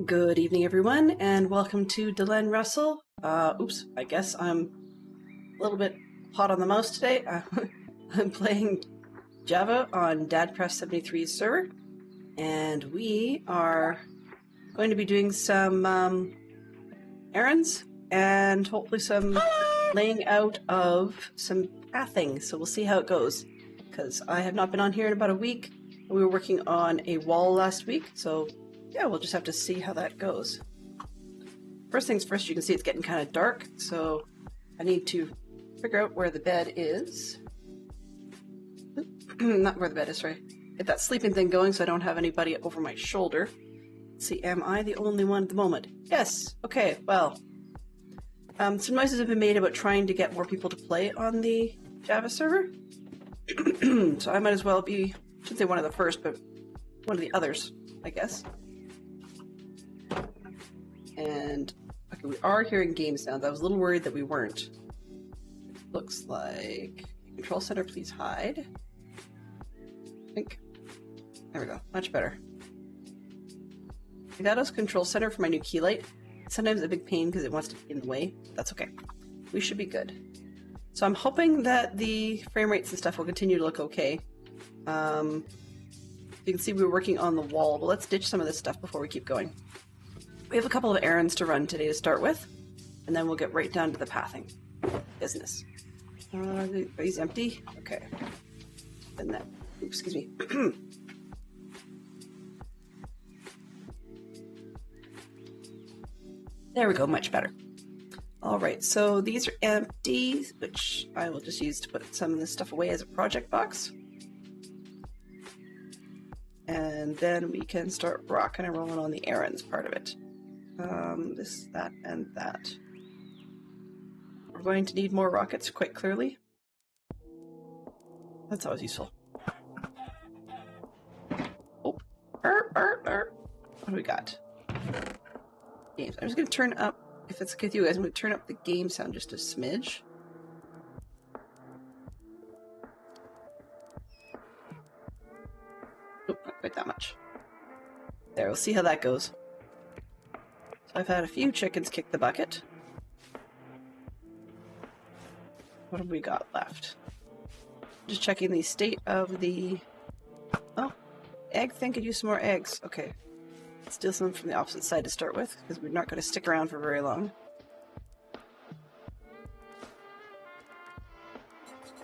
Good evening, everyone, and welcome to Delenn Russell. Oops, I guess I'm a little bit hot on the mouse today. I'm playing Java on DadCraft73's server, and we are going to be doing some errands and hopefully some laying out of some pathing. So we'll see how it goes, because I have not been on here in about a week. We were working on a wall last week, so yeah, we'll just have to see how that goes. First things first, you can see it's getting kind of dark, so I need to figure out where the bed is. Not where the bed is, sorry. Get that sleeping thing going so I don't have anybody over my shoulder. Let's see, am I the only one at the moment? Yes! Okay, well. Some noises have been made about trying to get more people to play on the Java server. So I might as well be, I shouldn't say one of the first, but one of the others, I guess. And, okay, we are hearing game sounds. I was a little worried that we weren't. Looks like, control center, please hide. I think, there we go, much better. I got a control center for my new key light. Sometimes a big pain because it wants to be in the way. That's okay. We should be good. So I'm hoping that the frame rates and stuff will continue to look okay. You can see we were working on the wall, but let's ditch some of this stuff before we keep going. We have a couple of errands to run today to start with, and then we'll get right down to the pathing business. Are these empty? Okay. And that, oops, excuse me. There we go, much better. All right, so these are empty, which I will just use to put some of this stuff away as a project box. And then we can start rocking and rolling on the errands part of it. This, that, and that. We're going to need more rockets, quite clearly. That's always useful. Oh, what do we got? Games. I'm just going to turn up, if it's okay with you guys, I'm going to turn up the game sound just a smidge. Oh, not quite that much. There, we'll see how that goes. So I've had a few chickens kick the bucket. What have we got left? Just checking the state of the... Oh, egg thing could use some more eggs. Okay. Steal some from the opposite side to start with, because we're not going to stick around for very long.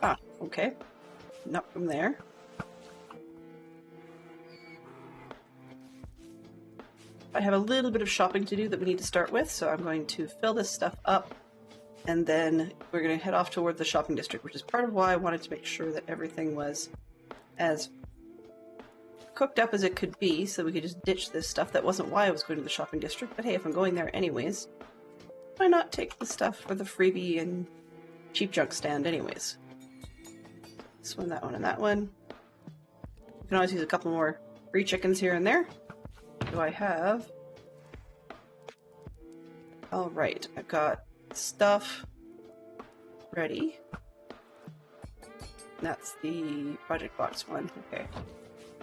Ah, okay. Not from there. I have a little bit of shopping to do that we need to start with, so I'm going to fill this stuff up, and then we're going to head off toward the shopping district, which is part of why I wanted to make sure that everything was as cooked up as it could be, so we could just ditch this stuff. That wasn't why I was going to the shopping district, but hey, if I'm going there anyways, why not take the stuff for the freebie and cheap junk stand anyways? This one, that one, and that one. You can always use a couple more free chickens here and there. Do I have? Alright, I've got stuff ready. That's the project box one. Okay.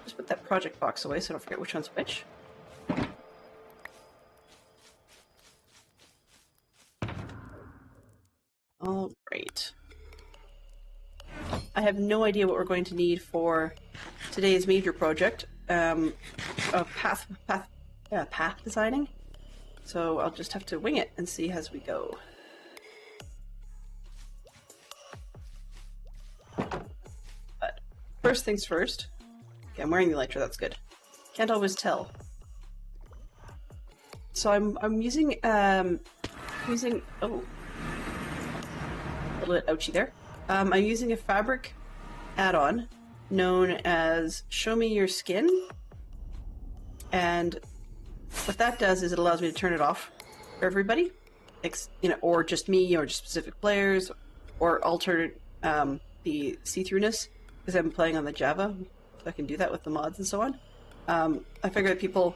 Just put that project box away so I don't forget which one's which. Alright. I have no idea what we're going to need for today's major project of path designing. So I'll just have to wing it and see as we go. But first things first. Okay, I'm wearing the elytra, that's good. Can't always tell. So I'm using oh, a little bit ouchy there. I'm using a fabric add-on known as Show Me Your Skin, and what that does is it allows me to turn it off for everybody, or just me, or just specific players, or alter the see-throughness, because I'm playing on the Java, so I can do that with the mods and so on. I figure that people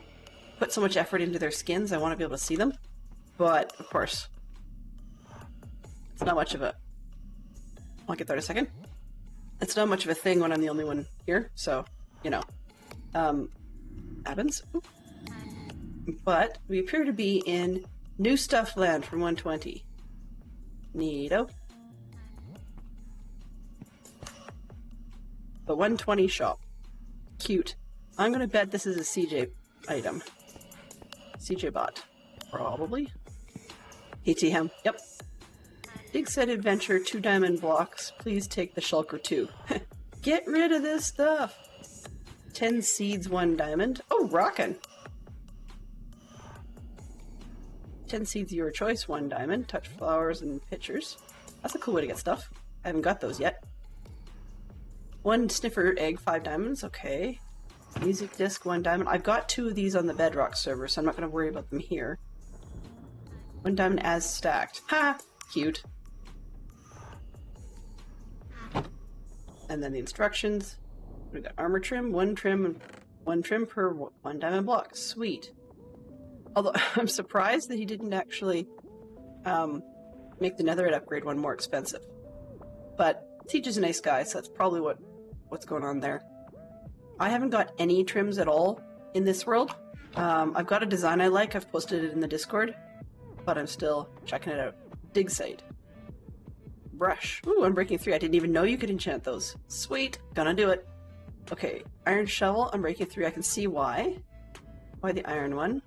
put so much effort into their skins, I want to be able to see them, but of course, it's not much of a... I'll get there in a second. It's not much of a thing when I'm the only one here, so, you know, happens. Ooh. But we appear to be in New Stuff Land from 120. Neato. The 120 shop. Cute. I'm gonna bet this is a CJ item. CJ bot. Probably. ATM. Yep. Dig Set Adventure, 2 diamond blocks. Please take the Shulker 2. Get rid of this stuff! 10 seeds, 1 diamond. Oh, rockin'! 10 seeds, your choice, 1 diamond. Touch flowers and pictures. That's a cool way to get stuff. I haven't got those yet. 1 sniffer egg, 5 diamonds. Okay. Music disc, 1 diamond. I've got 2 of these on the Bedrock server, so I'm not going to worry about them here. 1 diamond as stacked. Ha! Cute. And then the instructions. We got armor trim, 1 trim, 1 trim per 1 diamond block. Sweet. Although I'm surprised that he didn't actually make the netherite upgrade one more expensive. But Teach is a nice guy, so that's probably what's going on there. I haven't got any trims at all in this world. I've got a design I like. I've posted it in the Discord, but I'm still checking it out. Dig site. Brush. Ooh, Unbreaking 3. I didn't even know you could enchant those. Sweet. Gonna do it. Okay, Iron Shovel, Unbreaking 3. I can see why. Why the iron one?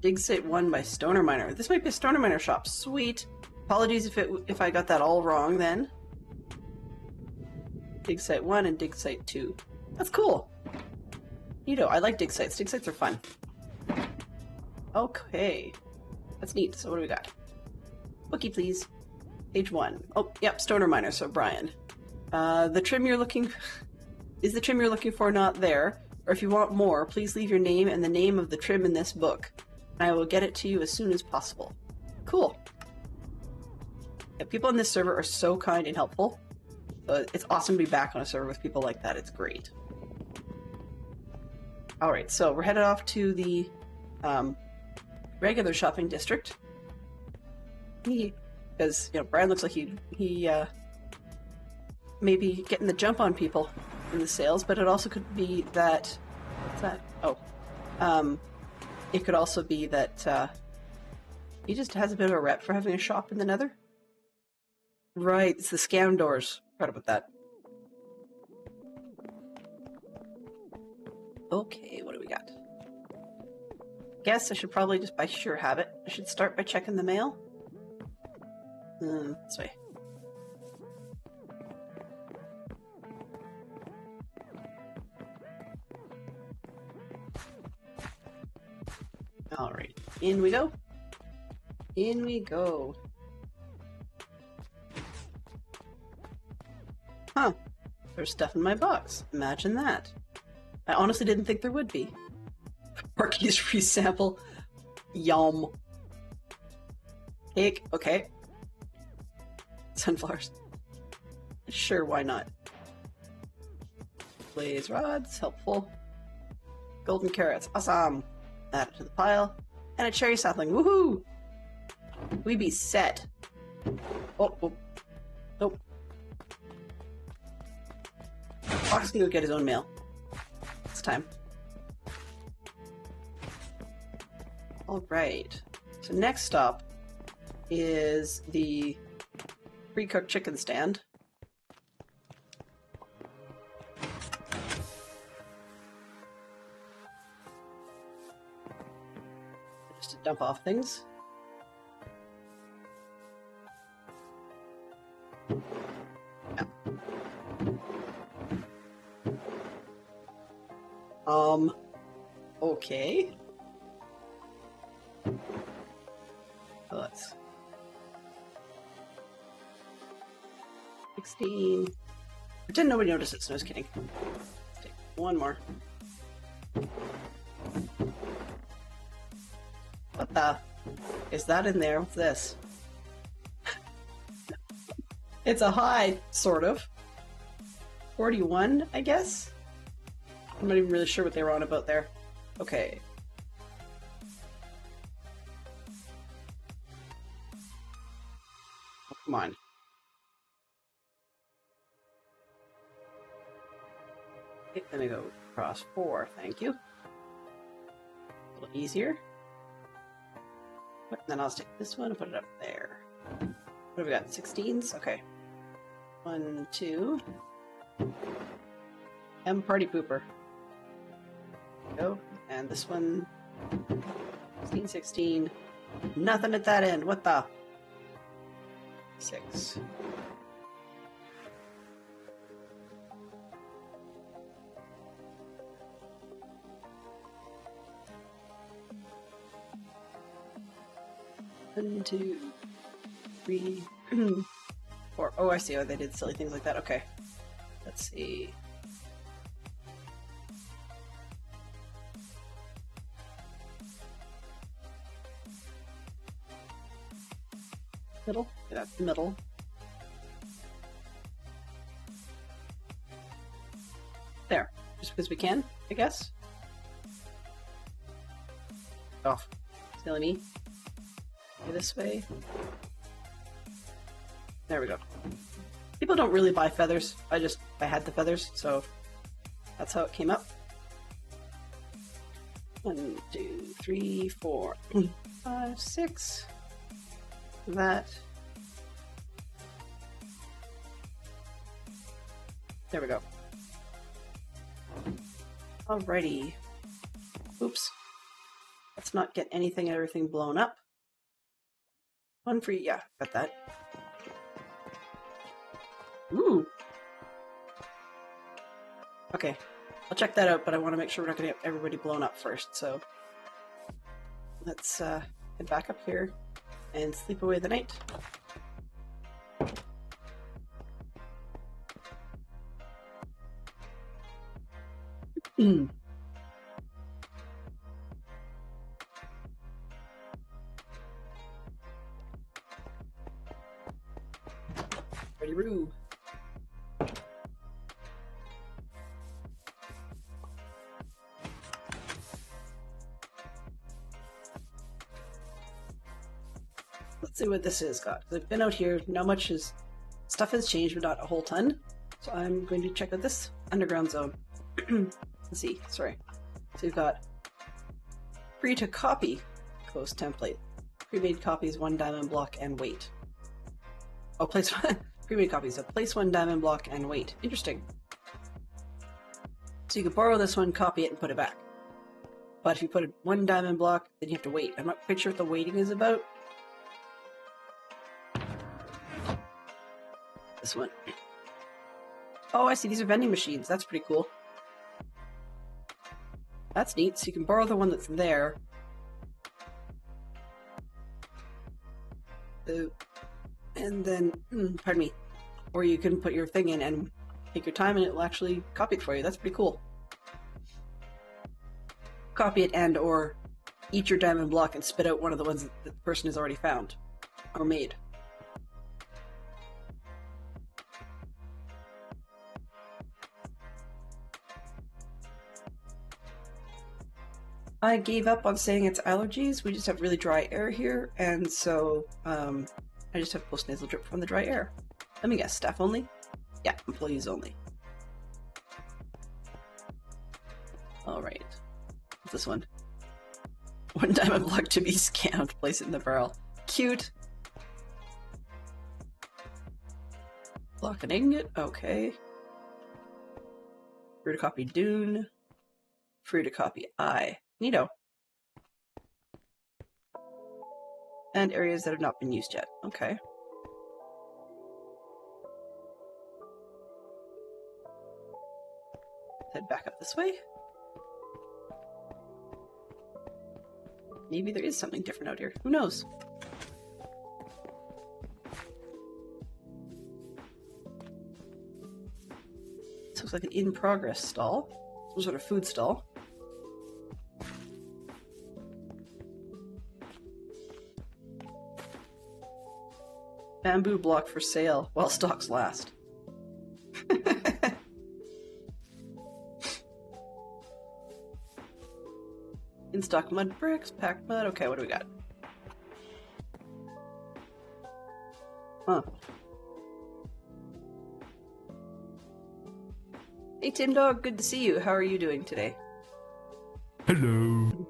Dig Site 1 by Stoner Miner. This might be a Stoner Miner shop. Sweet. Apologies if I got that all wrong then. Dig Site 1 and Dig Site 2. That's cool. Neato. I like dig sites. Dig sites are fun. Okay. That's neat. So what do we got? Bookie, please. Page 1. Oh, yep, Stoner Miner, so Brian. The trim you're looking... Is the trim you're looking for not there? Or if you want more, please leave your name and the name of the trim in this book. And I will get it to you as soon as possible. Cool. Yeah, people on this server are so kind and helpful. So it's awesome to be back on a server with people like that. It's great. Alright, so we're headed off to the regular shopping district. Because, you know, Brian looks like he may be getting the jump on people in the sales, but it also could be that... What's that? Oh. It could also be that he just has a bit of a rep for having a shop in the Nether. Right, it's the scam doors. Forgot about that. Okay, what do we got? Guess I should probably just by sheer habit. I should start by checking the mail. This way. Alright, in we go. In we go. Huh. There's stuff in my box. Imagine that. I honestly didn't think there would be. Porky's free sample. Yum. Cake. Okay. Sunflowers. Sure, why not? Blaze rods. Helpful. Golden carrots. Awesome. Add it to the pile. And a cherry sapling. Woohoo! We be set. Oh, oh. Nope. Fox can go get his own mail. It's time. Alright. So next stop is the pre-cooked chicken stand. Just to dump off things. Yeah. Okay. Let's 16. Pretend nobody noticed it, so I was kidding. Let's take one more. What the? Is that in there? What's this? It's a high, sort of. 41, I guess? I'm not even really sure what they were on about there. Okay. Oh, come on. Okay, then I go across 4, thank you. A little easier. And then I'll just take this one and put it up there. What have we got? 16s? Okay. 1, 2. M Party Pooper. Go. And this one. 16, 16. Nothing at that end. What the? 6. One, 2, 3, 4. Oh, I see. Oh, they did silly things like that. Okay. Let's see. Middle? Yeah, that's the middle. There. Just because we can, I guess. Off. Silly me. Go this way. There we go. People don't really buy feathers. I had the feathers, so that's how it came up. 1, 2, 3, 4, 5, 6. That. There we go. Alrighty. Oops. Let's not get anything and everything blown up. One free, yeah, got that. Ooh. Okay, I'll check that out, but I want to make sure we're not going to get everybody blown up first, so let's head back up here and sleep away the night. Ready-roo. Let's see what this has got. I've been out here, not much stuff has changed, but not a whole ton. So I'm going to check out this underground zone. Let's see, sorry. So we've got free to copy close template. Pre-made copies, 1 diamond block and weight. Oh, place pre-made copies, so place 1 diamond block and weight. Interesting. So you could borrow this one, copy it, and put it back. But if you put 1 diamond block, then you have to wait. I'm not quite sure what the waiting is about. This one. Oh, I see. These are vending machines. That's pretty cool. That's neat. So you can borrow the one that's there. And then, pardon me. Or you can put your thing in and take your time and it will actually copy it for you. That's pretty cool. Copy it and or eat your diamond block and spit out one of the ones that the person has already found or made. I gave up on saying it's allergies. We just have really dry air here, and so I just have post-nasal drip from the dry air. Let me guess, staff only? Yeah, employees only. Alright. What's this one? 1 diamond block to be scammed. Place it in the barrel. Cute! Block an ingot. Okay. Free to copy Dune. Free to copy I. Neato. And areas that have not been used yet. Okay. Head back up this way. Maybe there is something different out here. Who knows? This looks like an in-progress stall. Some sort of food stall. Bamboo block for sale while stocks last. In stock mud bricks, packed mud. Okay, what do we got? Huh. Hey Tim Dog, good to see you. How are you doing today? Hello.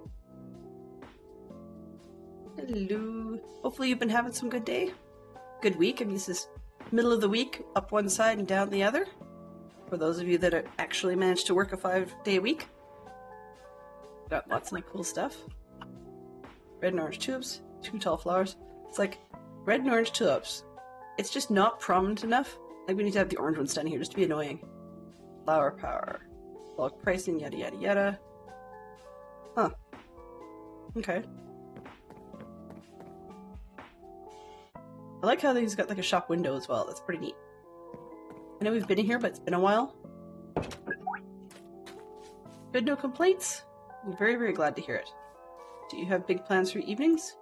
Hello. Hopefully you've been having some good day. Good week. I mean, this is middle of the week, up one side and down the other. For those of you that are actually managed to work a 5-day week. Got lots of cool stuff. Red and orange tulips, 2 tall flowers. It's like red and orange tulips. It's just not prominent enough. Like we need to have the orange one standing here just to be annoying. Flower power. Bulk pricing, yada yada yada. Huh. Okay. I like how these got like a shop window as well. That's pretty neat. I know we've been in here, but it's been a while. Good, no complaints? I'm very, very glad to hear it. Do you have big plans for evenings?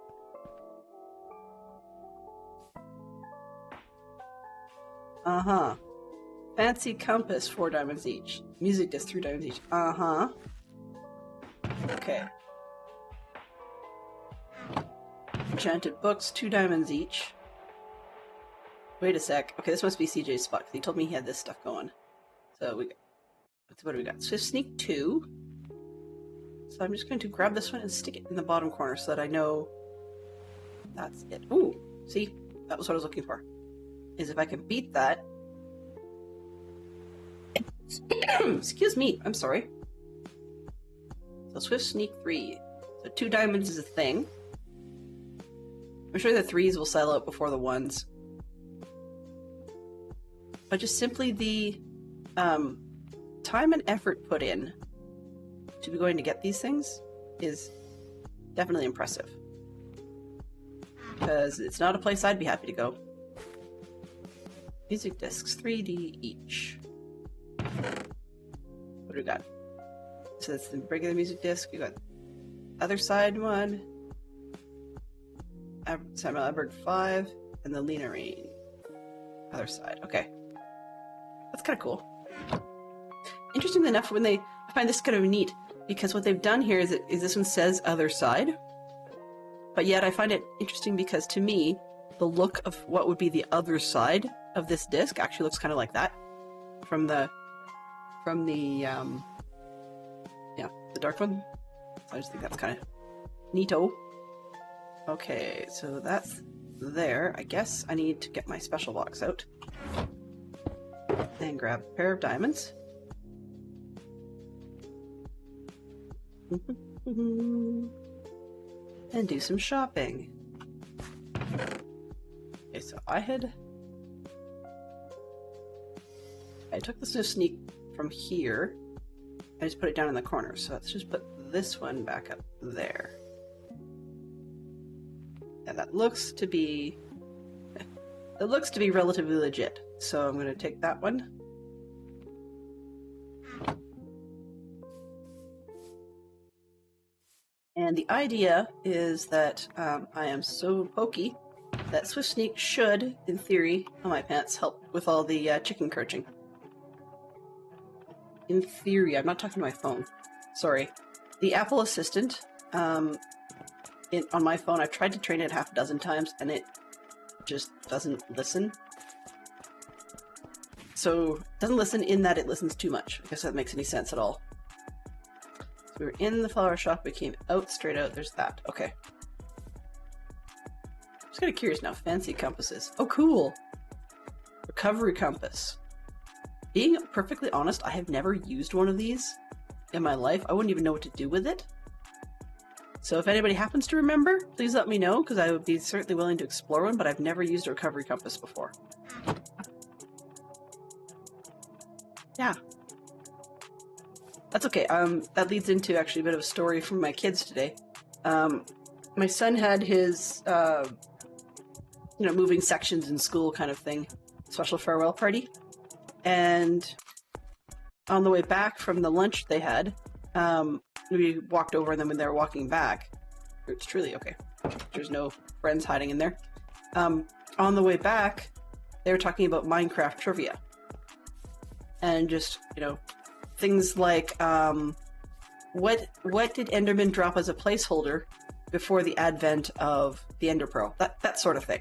Uh-huh. Fancy compass, 4 diamonds each. Music disc, 3 diamonds each. Uh-huh. Okay. Enchanted books, 2 diamonds each. Wait a sec. Okay, this must be CJ's spot, because he told me he had this stuff going. So we got... What do we got? Swift Sneak 2. So I'm just going to grab this one and stick it in the bottom corner so that I know that's it. Ooh, see? That was what I was looking for. Is if I can beat that. Excuse me, I'm sorry. So Swift Sneak 3. So 2 diamonds is a thing. I'm sure the 3s will sell out before the 1s. But just simply the time and effort put in to be going to get these things is definitely impressive. Because it's not a place I'd be happy to go. Music discs, 3D each. What do we got? So that's the regular music disc. We got other side one, Samuel Albert 5, and the Lena Rain. Other side. Okay. That's kind of cool. Interestingly enough, I find this kind of neat because what they've done here is this one says other side, but yet I find it interesting because to me, the look of what would be the other side of this disc actually looks kind of like that from the dark one. So I just think that's kind of neato. Okay, so that's there. I guess I need to get my special box out and grab a pair of diamonds. And do some shopping. Okay, so I took the sneak from here. I just put it down in the corner, so let's just put this one back up there. And that looks to be relatively legit. So I'm going to take that one. And the idea is that I am so pokey that Swift Sneak should, in theory, on my pants, help with all the chicken crouching. In theory, I'm not talking to my phone. Sorry. The Apple Assistant, on my phone, I've tried to train it half a dozen times, and it just doesn't listen. So, it doesn't listen in that it listens too much. I guess that makes any sense at all. So we were in the flower shop, we came out, straight out, there's that. Okay. I'm just kind of curious now. Fancy compasses. Oh, cool! Recovery compass. Being perfectly honest, I have never used one of these in my life. I wouldn't even know what to do with it. So if anybody happens to remember, please let me know, because I would be certainly willing to explore one, but I've never used a recovery compass before. Yeah. That's okay. That leads into actually a bit of a story from my kids today. My son had his, moving sections in school kind of thing, special farewell party. And on the way back from the lunch they had, we walked over, and then when they were walking back, it's truly okay. There's no friends hiding in there. On the way back, they were talking about Minecraft trivia. And just, things like, what did Enderman drop as a placeholder before the advent of the Ender Pearl? That sort of thing.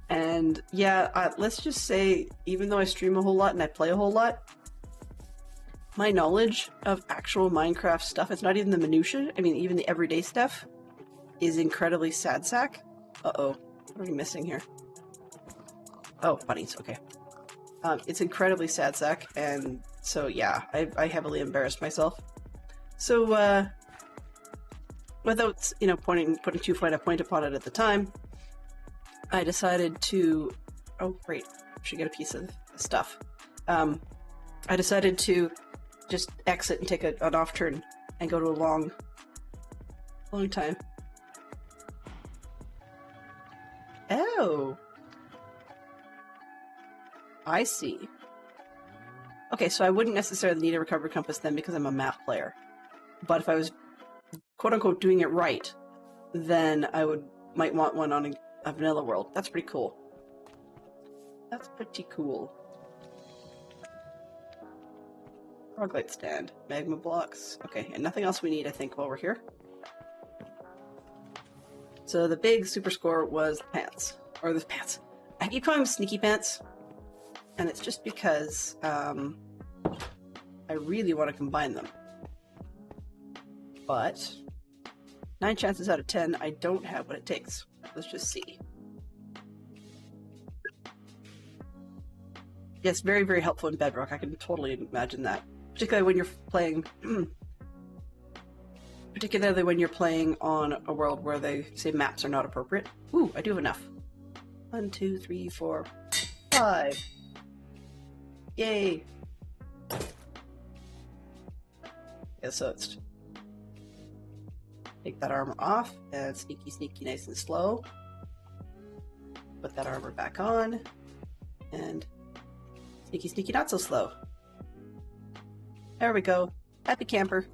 And yeah, let's just say, even though I stream a whole lot and I play a whole lot, my knowledge of actual Minecraft stuff, it's not even the minutiae, I mean, even the everyday stuff, is incredibly sad sack. Uh-oh, what are we missing here? Oh, bunnies, okay. It's incredibly sad sack, and so yeah, I heavily embarrassed myself. So, without, putting too fine a point upon it at the time, I decided to... Oh, great. I should get a piece of stuff. I decided to just exit and take an off turn and go to a long time. Oh! I see. Okay, so I wouldn't necessarily need a recovery compass then because I'm a map player. But if I was quote-unquote doing it right, then I might want one on a vanilla world. That's pretty cool. That's pretty cool. Roguelite stand. Magma blocks. Okay, and nothing else we need, I think, while we're here. So the big super score was the pants. Or the pants. I keep calling them sneaky pants. and it's just because I really want to combine them. But 9 chances out of 10, I don't have what it takes. Let's just see. Yes, very, very helpful in Bedrock. I can totally imagine that. Particularly when you're playing... particularly when you're playing on a world where they say maps are not appropriate. Ooh, I do have enough. 1, 2, 3, 4, 5. Yay! Yeah, so it's... Take that armor off, and sneaky, sneaky, nice and slow. Put that armor back on, and sneaky, sneaky, not so slow. There we go. Happy camper.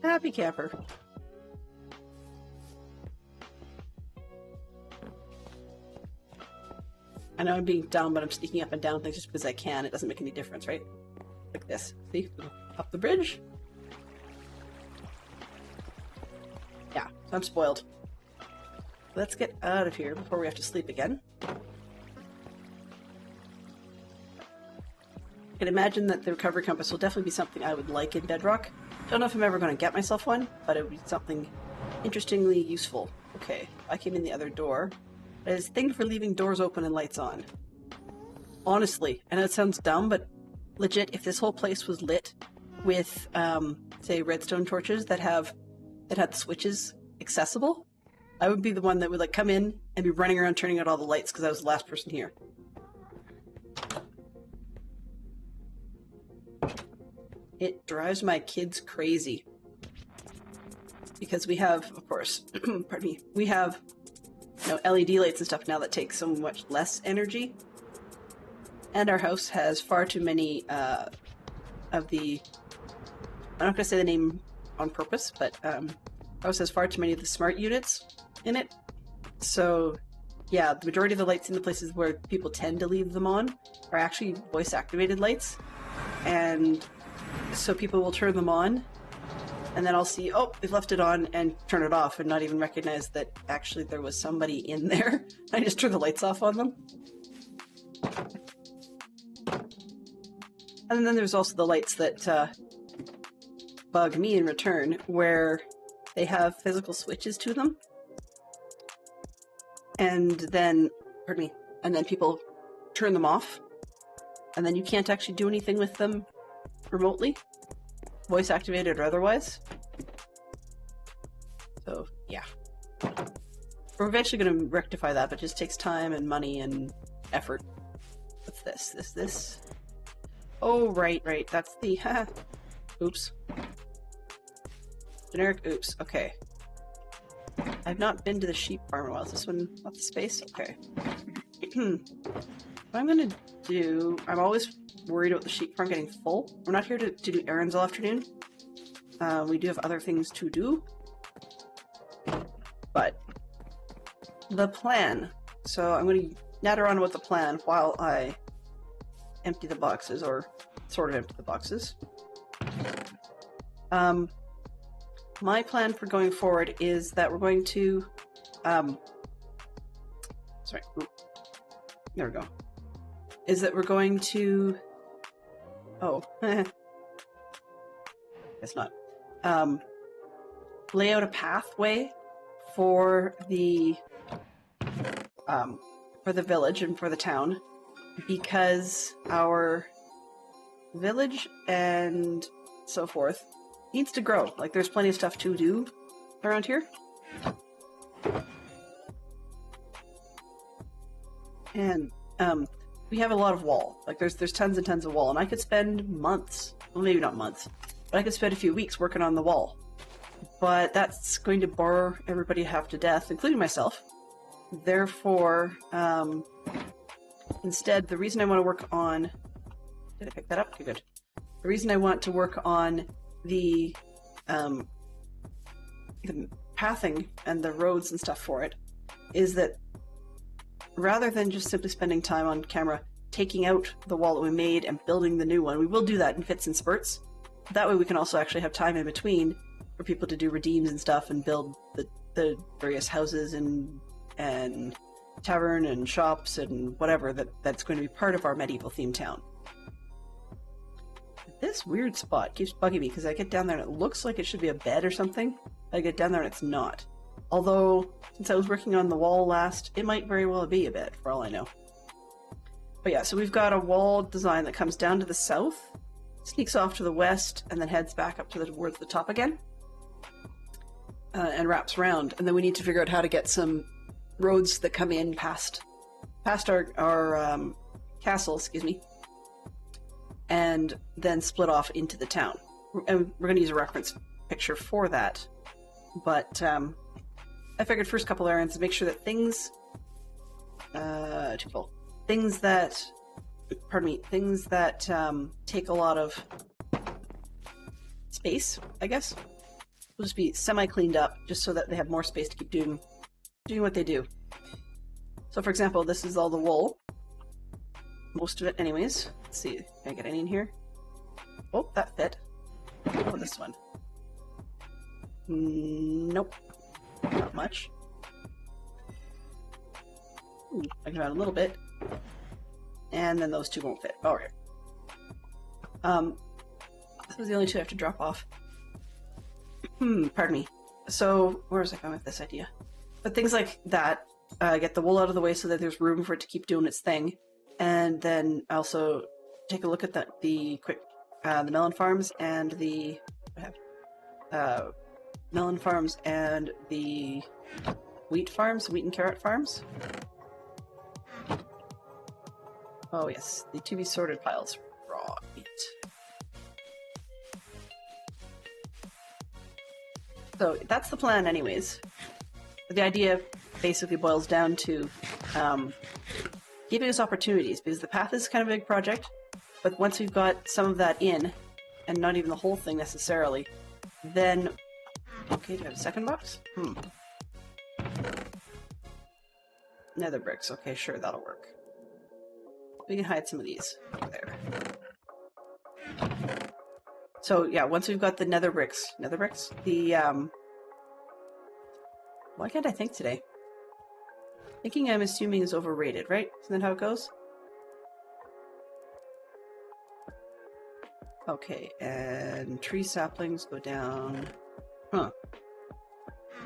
Happy camper. I know I'm being dumb, but I'm sneaking up and down things just because I can. It doesn't make any difference, right? Like this. See? Up the bridge. Yeah, so I'm spoiled. Let's get out of here before we have to sleep again. I can imagine that the recovery compass will definitely be something I would like in Bedrock. Don't know if I'm ever going to get myself one, but it would be something interestingly useful. Okay, I came in the other door. It is a thing for leaving doors open and lights on. Honestly, I know it sounds dumb, but legit, if this whole place was lit with, say, redstone torches that had switches accessible, I would be the one that would like come in and be running around turning out all the lights because I was the last person here. It drives my kids crazy. Because we have, of course, pardon me, we have, you know, LED lights and stuff now that take so much less energy. And our house has far too many of the, I'm not going to say the name on purpose, but our house has far too many of the smart units in it. So yeah, the majority of the lights in the places where people tend to leave them on are actually voice activated lights. And so people will turn them on, and then I'll see, oh, they've left it on, and turn it off and not even recognize that actually there was somebody in there. I just turn the lights off on them. And then there's also the lights that bug me in return, where they have physical switches to them. And then, pardon me, and then people turn them off, and then you can't actually do anything with them remotely, voice activated or otherwise. So yeah, we're eventually going to rectify that, but it just takes time and money and effort. What's this? This. Oh, right. That's the oops. Generic oops. Okay. I've not been to the sheep farm in a while. Is this one not the space? Okay. What I'm gonna do, I'm always worried about the sheep farm getting full. We're not here to do errands all afternoon. We do have other things to do. But the plan. So I'm going to natter on with the plan while I empty the boxes, or sort of empty the boxes. My plan for going forward is that we're going to sorry. There we go. Is that we're going to... Oh. Guess not. Lay out a pathway for the village and for the town, because our village and so forth needs to grow. Like, there's plenty of stuff to do around here. And we have a lot of wall. Like, there's tons and tons of wall, and I could spend months, well, maybe not months, but I could spend a few weeks working on the wall. But that's going to bore everybody half to death, including myself. Therefore, instead, the reason I want to work on... Did I pick that up? Okay, good. The reason I want to work on the pathing and the roads and stuff for it is that rather than just simply spending time on camera taking out the wall that we made and building the new one, we will do that in fits and spurts. That way we can also actually have time in between for people to do redeems and stuff and build the various houses and tavern and shops and whatever that's going to be part of our medieval themed town. This weird spot keeps bugging me because I get down there and it looks like it should be a bed or something. I get down there and it's not. Although, since I was working on the wall last, it might very well be a bed, for all I know. But yeah, so we've got a wall design that comes down to the south, sneaks off to the west, and then heads back up towards the top again, and wraps around. And then we need to figure out how to get some roads that come in past our castle, excuse me, and then split off into the town. And we're going to use a reference picture for that. But I figured first couple errands to make sure that things that take a lot of space, I guess, will just be semi-cleaned up, just so that they have more space to keep doing what they do. So for example, this is all the wool. Most of it anyways. Let's see, can I get any in here? Oh, that fit. Oh, this one. Nope. Not much. I can add a little bit. And then those two won't fit. Alright. This was the only two I have to drop off. Pardon me. So, where was I going with this idea? But things like that, get the wool out of the way so that there's room for it to keep doing its thing. And then also take a look at the melon farms and the wheat and carrot farms. Oh yes, the to be sorted piles. Right. So that's the plan anyways. The idea basically boils down to giving us opportunities, because the path is kind of a big project, but once we've got some of that in, and not even the whole thing necessarily, then... Okay, do I have a second box? Nether bricks. Okay, sure, that'll work. We can hide some of these there. So yeah, once we've got the nether bricks, the why can't I think today? Thinking, I'm assuming, is overrated, right? Isn't that how it goes? Okay, and tree saplings go down. Huh.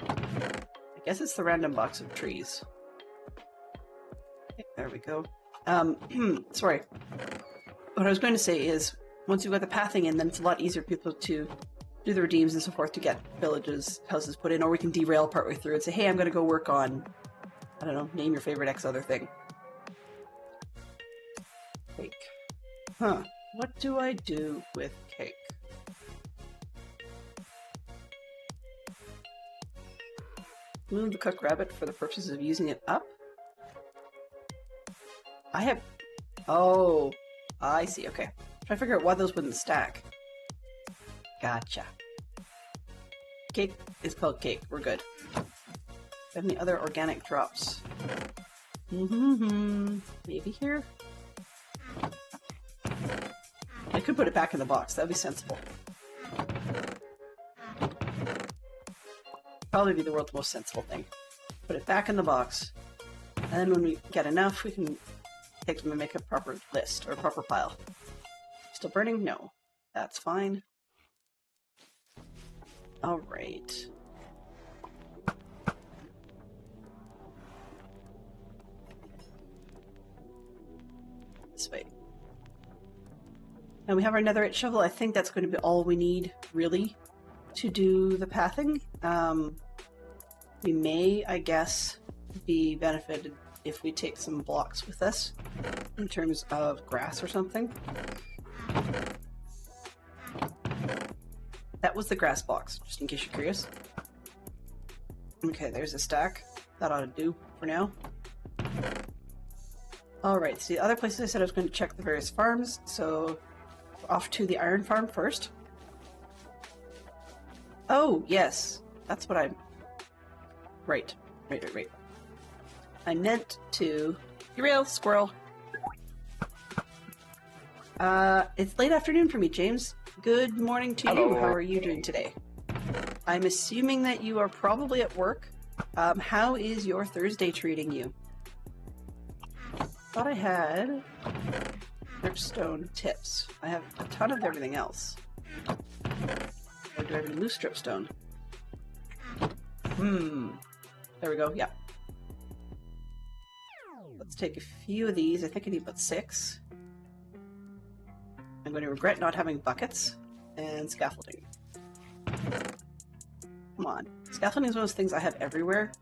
I guess it's the random box of trees. Okay, there we go. Sorry. What I was going to say is, once you've got the pathing in, then it's a lot easier for people to do the redeems and so forth to get houses put in, or we can derail partway through and say, hey, I'm going to go work on, I don't know, name your favorite X other thing. Cake. Huh. What do I do with cake? Move the cooked rabbit for the purposes of using it up? I have... Oh, I see, okay. Trying to figure out why those wouldn't stack. Gotcha. Cake is called cake. We're good. Any other organic drops? Maybe here? I could put it back in the box. That'd be sensible. Probably be the world's most sensible thing. Put it back in the box. And then when we get enough, we can take them and make a proper list, or a proper pile. Still burning? No. That's fine. Alright. This way. And we have our netherite shovel. I think that's going to be all we need, really, to do the pathing. We may, I guess, be benefited if we take some blocks with us, in terms of grass or something. That was the grass box, just in case you're curious. Okay, there's a stack. That ought to do for now. Alright, so the other places I said I was going to check the various farms, so off to the iron farm first. Oh, yes. That's what I'm... Right. I meant to... Derail, squirrel. It's late afternoon for me, James. Good morning to you. How are you doing today? I'm assuming that you are probably at work. How is your Thursday treating you? thought I had dripstone tips. I have a ton of everything else. Or do I have any loose dripstone? There we go, yeah. Let's take a few of these. I think I need about 6. I'm going to regret not having buckets and scaffolding. Come on. Scaffolding is one of those things I have everywhere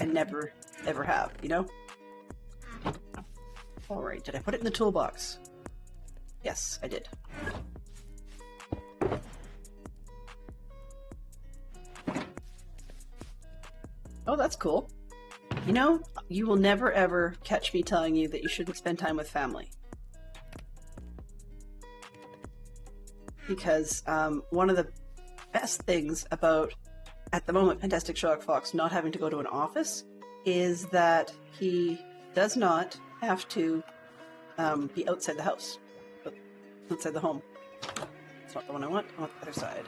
and never, ever have, you know? Alright, did I put it in the toolbox? Yes, I did. Oh, that's cool. You know, you will never ever catch me telling you that you shouldn't spend time with family. Because one of the best things about, at the moment, Fantastic Sherlock Fox not having to go to an office is that he does not have to be outside the house, outside the home. That's not the one I want. I want the other side.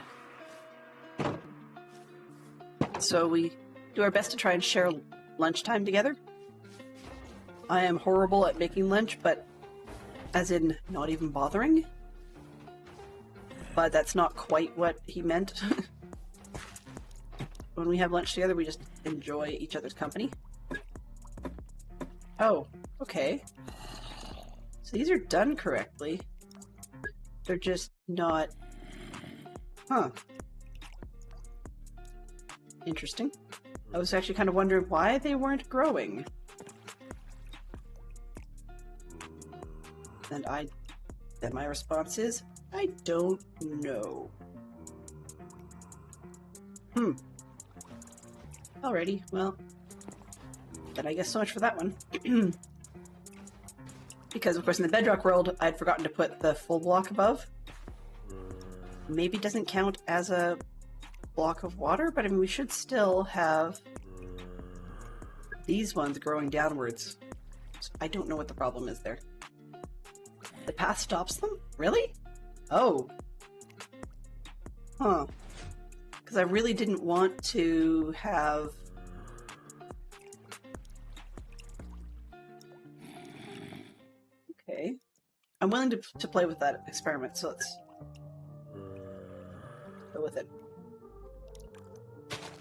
So we do our best to try and share lunchtime together. I am horrible at making lunch, but as in not even bothering. But that's not quite what he meant. When we have lunch together, we just enjoy each other's company. Oh, okay. So these are done correctly. They're just not... Huh. Interesting. I was actually kind of wondering why they weren't growing. And then my response is, I don't know. Alrighty, well, then I guess so much for that one. Because, of course, in the Bedrock world, I'd forgotten to put the full block above. Maybe it doesn't count as a block of water, but I mean, we should still have these ones growing downwards. So I don't know what the problem is there. The path stops them? Really? Oh. Huh. Because I really didn't want to have... Okay. I'm willing to play with that experiment, so let's go with it.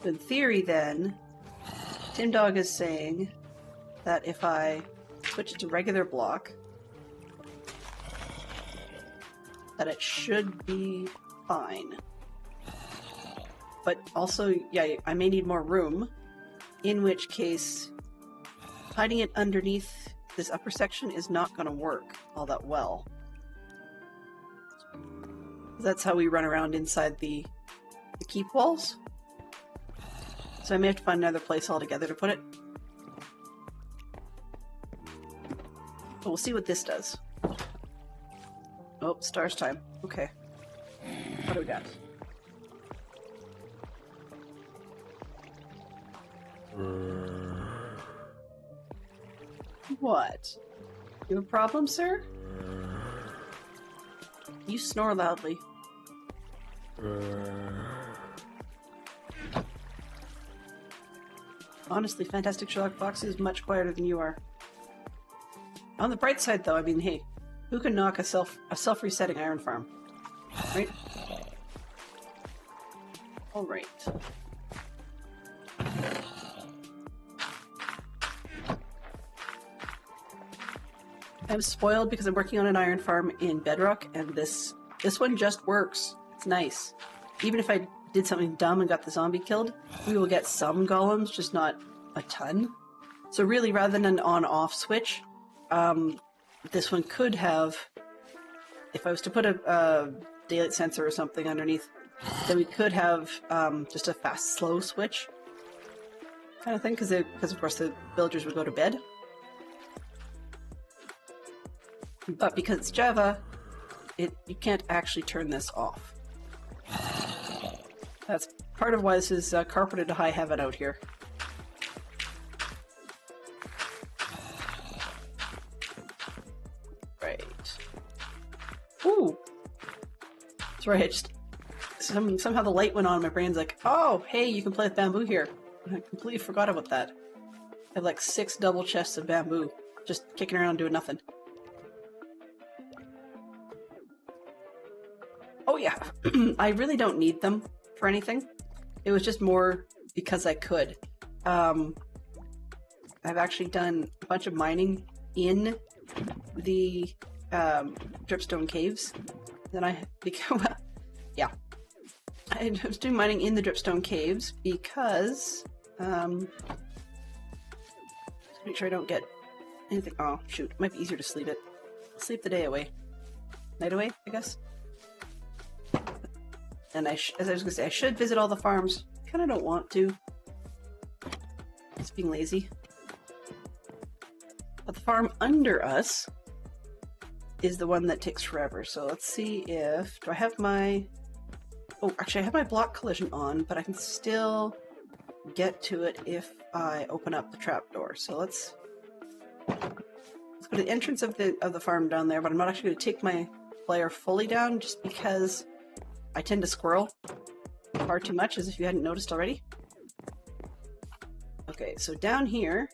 In theory, then, Tim Dog is saying that if I switch it to regular block, that it should be fine. But also, yeah, I may need more room, in which case hiding it underneath this upper section is not going to work all that well. That's how we run around inside the keep walls. So I may have to find another place altogether to put it. But we'll see what this does. Oh, stars time. Okay. What do we got? What? You have a problem, sir? You snore loudly. Honestly, Fantastic Sherlock Fox is much quieter than you are. On the bright side, though, I mean, hey, who can knock a self-resetting iron farm? Right? Alright. I'm spoiled because I'm working on an iron farm in Bedrock, and this one just works. It's nice. Even if I did something dumb and got the zombie killed, we will get some golems, just not a ton. So really, rather than an on-off switch, this one could have, if I was to put a daylight sensor or something underneath, then we could have just a fast, slow switch kind of thing, because of course the villagers would go to bed. But because it's Java, you can't actually turn this off. That's part of why this is carpeted to high heaven out here. Right. Ooh! That's right, I just... somehow the light went on and my brain's like, oh, hey, you can play with bamboo here. And I completely forgot about that. I have like 6 double chests of bamboo just kicking around doing nothing. Oh yeah, I really don't need them for anything. It was just more because I could. I've actually done a bunch of mining in the dripstone caves. Then I became, yeah, I was doing mining in the dripstone caves because make sure I don't get anything. Oh shoot, it might be easier to sleep it. Sleep the day away, night away, I guess. And as I was gonna say, I should visit all the farms. Kind of don't want to. Just being lazy. But the farm under us is the one that takes forever. So let's see if... Do I have my... Oh, actually I have my block collision on, but I can still get to it if I open up the trapdoor. So let's go to the entrance of the farm down there, but I'm not actually going to take my player fully down just because I tend to squirrel far too much, as if you hadn't noticed already. Okay, so down here...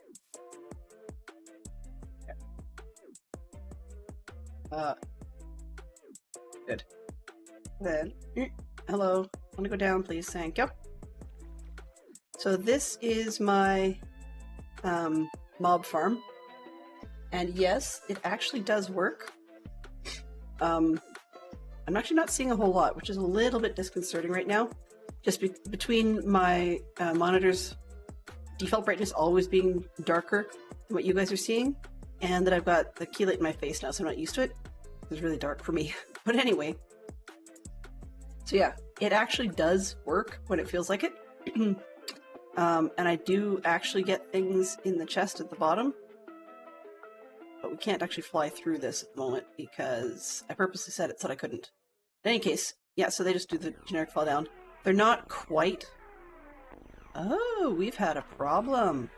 Good. Then, hello. I want to go down, please. Thank you. So this is my mob farm. And yes, it actually does work. I'm actually not seeing a whole lot, which is a little bit disconcerting right now. Just between my monitor's default brightness always being darker than what you guys are seeing, and that I've got the key light in my face now, so I'm not used to it. It's really dark for me. But anyway. So yeah, it actually does work when it feels like it. And I do actually get things in the chest at the bottom. But we can't actually fly through this at the moment because I purposely set it so that I couldn't. In any case, yeah, so they just do the generic fall down. They're not quite... Oh, we've had a problem.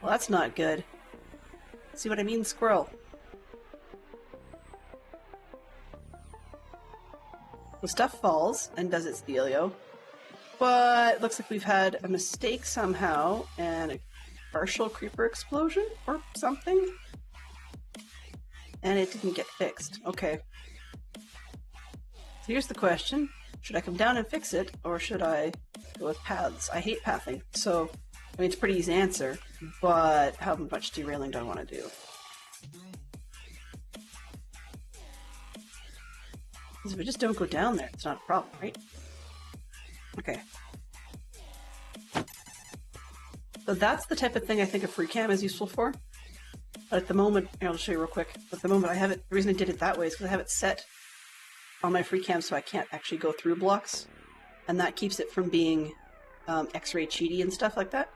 Well, that's not good. See what I mean, squirrel? The stuff falls and does its dealio, but it looks like we've had a mistake somehow and a partial creeper explosion or something, and it didn't get fixed. Okay. So here's the question. Should I come down and fix it, or should I go with paths? I hate pathing, so, I mean, it's a pretty easy answer, but how much derailing do I want to do? Because if we just don't go down there, it's not a problem, right? Okay. So that's the type of thing I think a free cam is useful for. But at the moment, I'll just show you real quick. At the moment, I have it. The reason I did it that way is because I have it set on my free cam so I can't actually go through blocks, and that keeps it from being X-ray cheaty and stuff like that.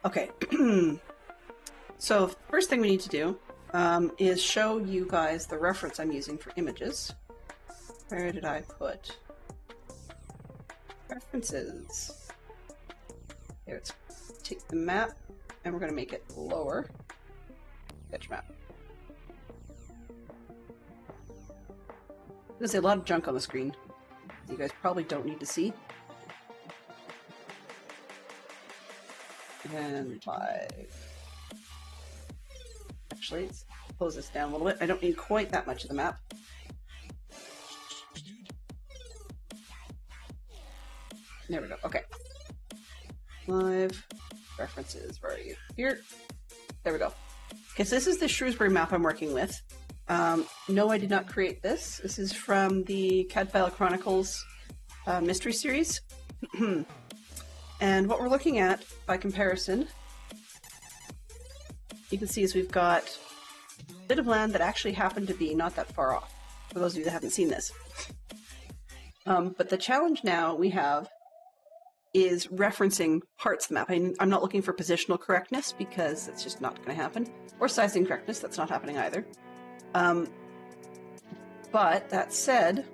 Okay. So first thing we need to do is show you guys the reference I'm using for images. Where did I put references? Here, let's take the map and we're going to make it lower. Sketch map. There's a lot of junk on the screen you guys probably don't need to see. And 5. Actually, let's close this down a little bit. I don't need quite that much of the map. There we go. Okay. Live references. Where are you? Here. There we go. Okay, so this is the Shrewsbury map I'm working with. No, I did not create this. This is from the Cadfael Chronicles mystery series. And what we're looking at, by comparison, you can see is we've got a bit of land that actually happened to be not that far off, for those of you that haven't seen this. But the challenge now we have is referencing parts of the map. I'm not looking for positional correctness because it's just not going to happen, or sizing correctness, that's not happening either. But that said,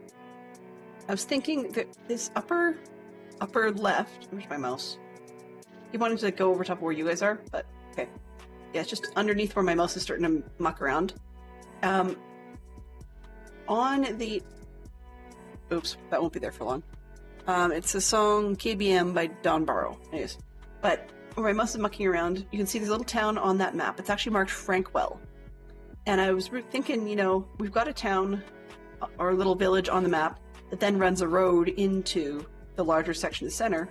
I was thinking that this upper left, where's my mouse? He wanted to go over top of where you guys are, but okay. Yeah, it's just underneath where my mouse is starting to muck around. On the... Oops, that won't be there for long. It's a song KBM by Don Barrow. Anyways, but where I must have mucking around, you can see this little town on that map. It's actually marked Frankwell. And I was thinking, you know, we've got a town or a little village on the map that then runs a road into the larger section of the center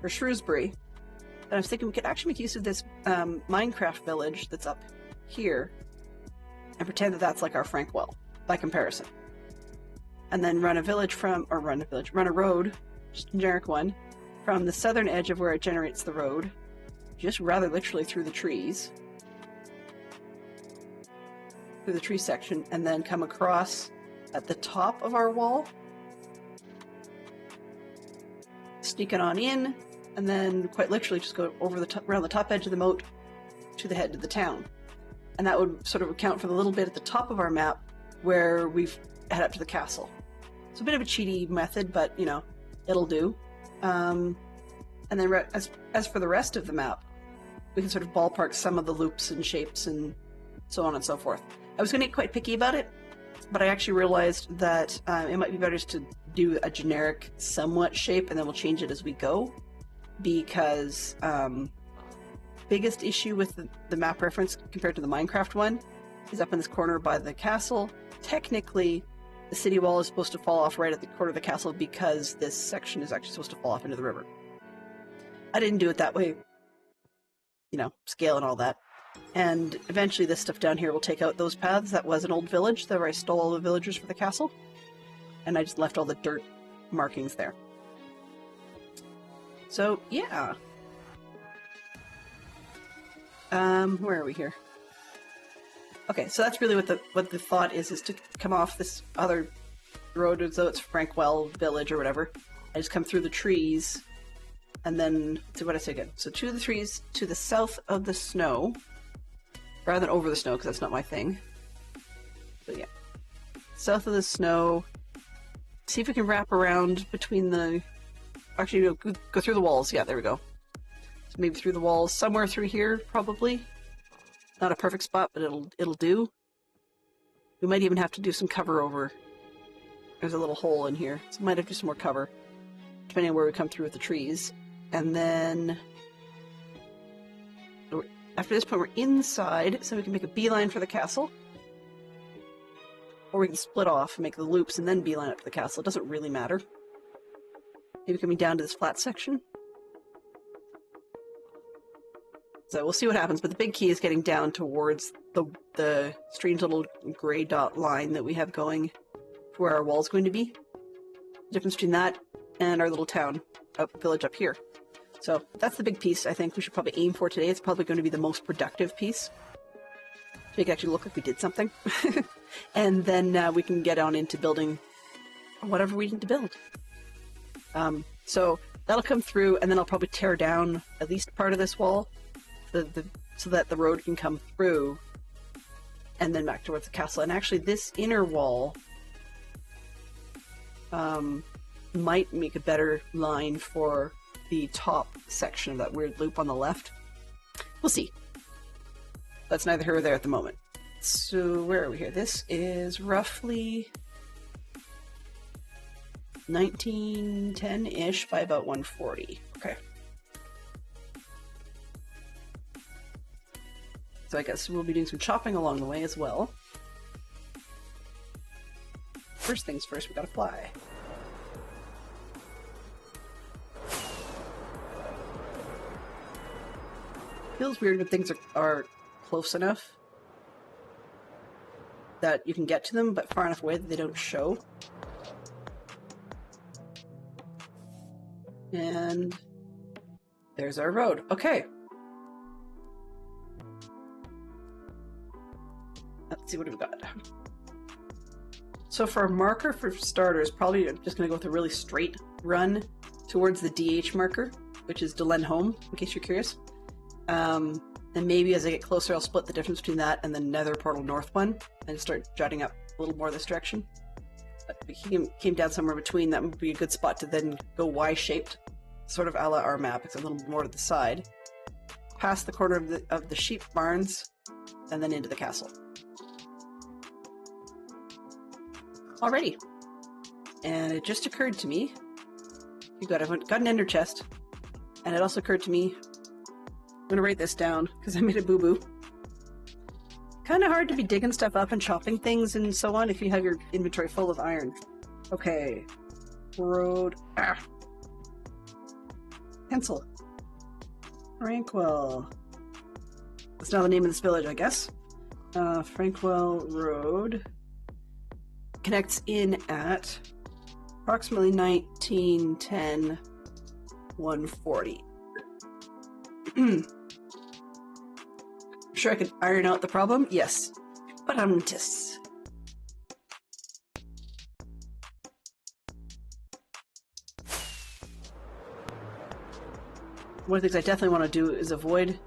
for Shrewsbury. And I was thinking we could actually make use of this Minecraft village that's up here and pretend that that's like our Frankwell by comparison. And then run a road, just a generic one, from the southern edge of where it generates the road, just rather literally through the trees, through the tree section, and then come across at the top of our wall, sneak it on in, and then quite literally just go over the around the top edge of the moat to the head of the town. And that would sort of account for the little bit at the top of our map where we've head up to the castle. It's a bit of a cheaty method, but, you know, it'll do. And then as for the rest of the map, we can sort of ballpark some of the loops and shapes and so on and so forth. I was going to get quite picky about it, but I actually realized that it might be better just to do a generic somewhat shape and then we'll change it as we go, because biggest issue with the map reference compared to the Minecraft one is up in this corner by the castle. Technically, the city wall is supposed to fall off right at the corner of the castle because this section is actually supposed to fall off into the river. I didn't do it that way, you know, scale and all that. And eventually this stuff down here will take out those paths. That was an old village where I stole all the villagers for the castle. And I just left all the dirt markings there. So, yeah. Where are we here? Okay, so that's really what the thought is to come off this other road as though it's Frankwell Village or whatever. I just come through the trees, and then, so what did I say again? So to the trees to the south of the snow, rather than over the snow, because that's not my thing. So yeah, south of the snow, see if we can wrap around between the, actually go through the walls, yeah, there we go. So maybe through the walls, somewhere through here, probably. Not a perfect spot, but it'll do. We might even have to do some cover over. There's a little hole in here, so we might have to do some more cover, depending on where we come through with the trees. And then after this point, we're inside, so we can make a beeline for the castle. Or we can split off and make the loops and then beeline up to the castle. It doesn't really matter. Maybe coming down to this flat section. So we'll see what happens, but the big key is getting down towards the strange little gray dot line that we have going to where our wall's going to be. The difference between that and our little town, village up here. So that's the big piece I think we should probably aim for today. It's probably going to be the most productive piece. To make it actually look like we did something. And then we can get on into building whatever we need to build. So that'll come through, and then I'll probably tear down at least part of this wall so that the road can come through and then back towards the castle. And actually this inner wall might make a better line for the top section of that weird loop on the left. We'll see. That's neither here or there at the moment. So where are we here? This is roughly 1910-ish by about 140. Okay. So I guess we'll be doing some chopping along the way as well. First things first, we gotta fly. Feels weird when things are close enough that you can get to them, but far enough away that they don't show. And there's our road. Okay. Let's see what we've got. So for a marker for starters, probably I'm just going to go with a really straight run towards the DH marker, which is Delen Home, in case you're curious. And maybe as I get closer, I'll split the difference between that and the Nether Portal North one and start jutting up a little more this direction. But if he came down somewhere between, that would be a good spot to then go Y-shaped, sort of a la our map. It's a little more to the side, past the corner of the sheep barns, and then into the castle. Alrighty. And it just occurred to me, I've got an ender chest, and it also occurred to me I'm gonna write this down because I made a boo-boo. Kind of hard to be digging stuff up and chopping things and so on if you have your inventory full of iron. Okay. Road. Ah. Pencil. Frankwell. That's now the name of this village, I guess. Frankwell Road connects in at approximately 1910 140. Sure I could iron out the problem? Yes. But I'm just... One of the things I definitely want to do is avoid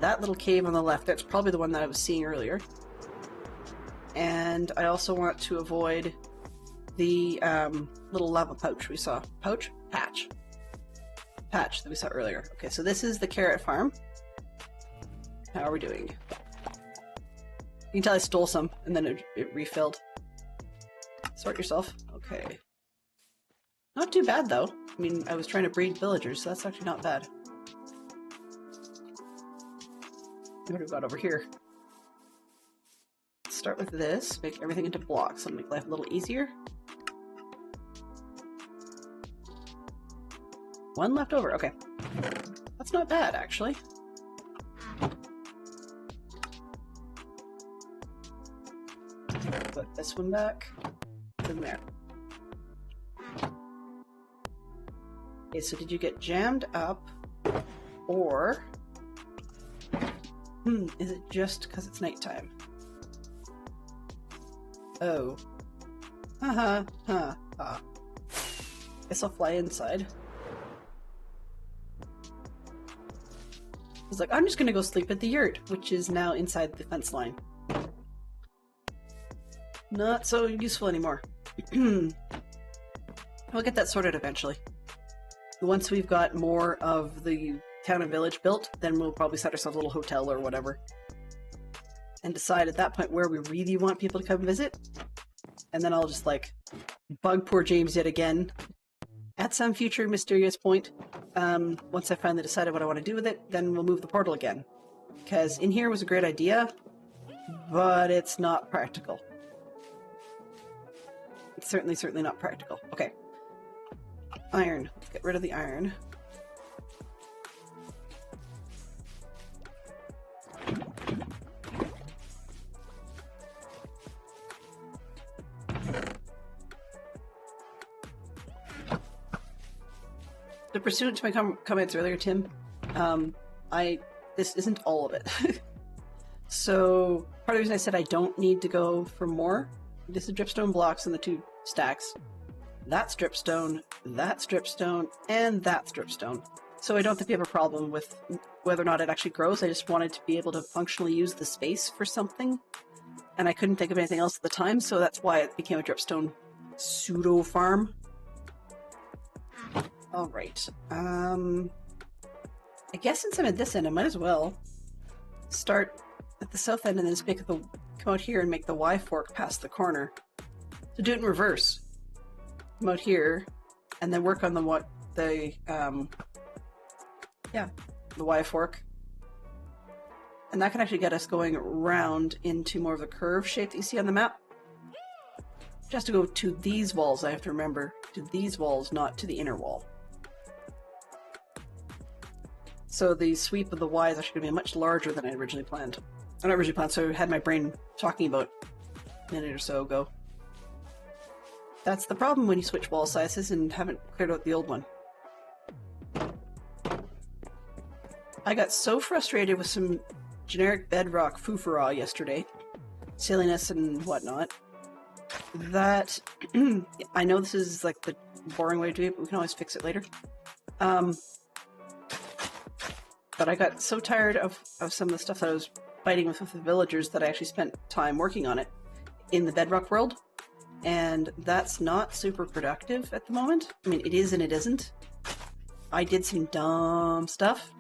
that little cave on the left. That's probably the one that I was seeing earlier. And I also want to avoid the little lava pouch we saw. Pouch? Patch. Patch that we saw earlier. Okay, so this is the carrot farm. How are we doing? You can tell I stole some and then it refilled. Sort yourself. Okay. Not too bad though. I mean, I was trying to breed villagers, so that's actually not bad. What have we got over here? Let's start with this. Make everything into blocks. That'll make life a little easier. One left over. Okay. That's not bad, actually. Put this one back. In there. Okay, so did you get jammed up? Or... is it just because it's nighttime? Oh. Haha, ha, ha. Guess I'll fly inside. I was like, I'm just gonna go sleep at the yurt, which is now inside the fence line. Not so useful anymore. We'll get that sorted eventually. Once we've got more of the town and village built, then we'll probably set ourselves a little hotel or whatever. And decide at that point where we really want people to come visit. And then I'll just like bug poor James yet again at some future mysterious point. Once I finally decided what I want to do with it, then we'll move the portal again. Because in here was a great idea, but it's not practical. It's certainly not practical. Okay. Iron. Let's get rid of the iron. To pursuant to my comments earlier, Tim, this isn't all of it. So part of the reason I said I don't need to go for more, this is dripstone blocks in the 2 stacks. That's dripstone, that's dripstone, and that's dripstone. So I don't think we have a problem with whether or not it actually grows. I just wanted to be able to functionally use the space for something. And I couldn't think of anything else at the time, so that's why it became a dripstone pseudo farm. Alright. I guess since I'm at this end, I might as well start at the south end and then just come out here and make the Y fork past the corner. So do it in reverse. Come out here and then work on the Y fork. And that can actually get us going round into more of the curve shape that you see on the map. Just to go to these walls, I have to remember. To these walls, not to the inner wall. So the sweep of the Y is actually going to be much larger than I originally planned. Not originally planned, so I had my brain talking about a minute or so ago. That's the problem when you switch wall sizes and haven't cleared out the old one. I got so frustrated with some generic bedrock foofara yesterday, silliness and whatnot, that I know this is like the boring way to do it, but we can always fix it later. But I got so tired of some of the stuff that I was fighting with the villagers that I actually spent time working on it in the bedrock world. And that's not super productive at the moment. I mean, it is and it isn't. I did some dumb stuff.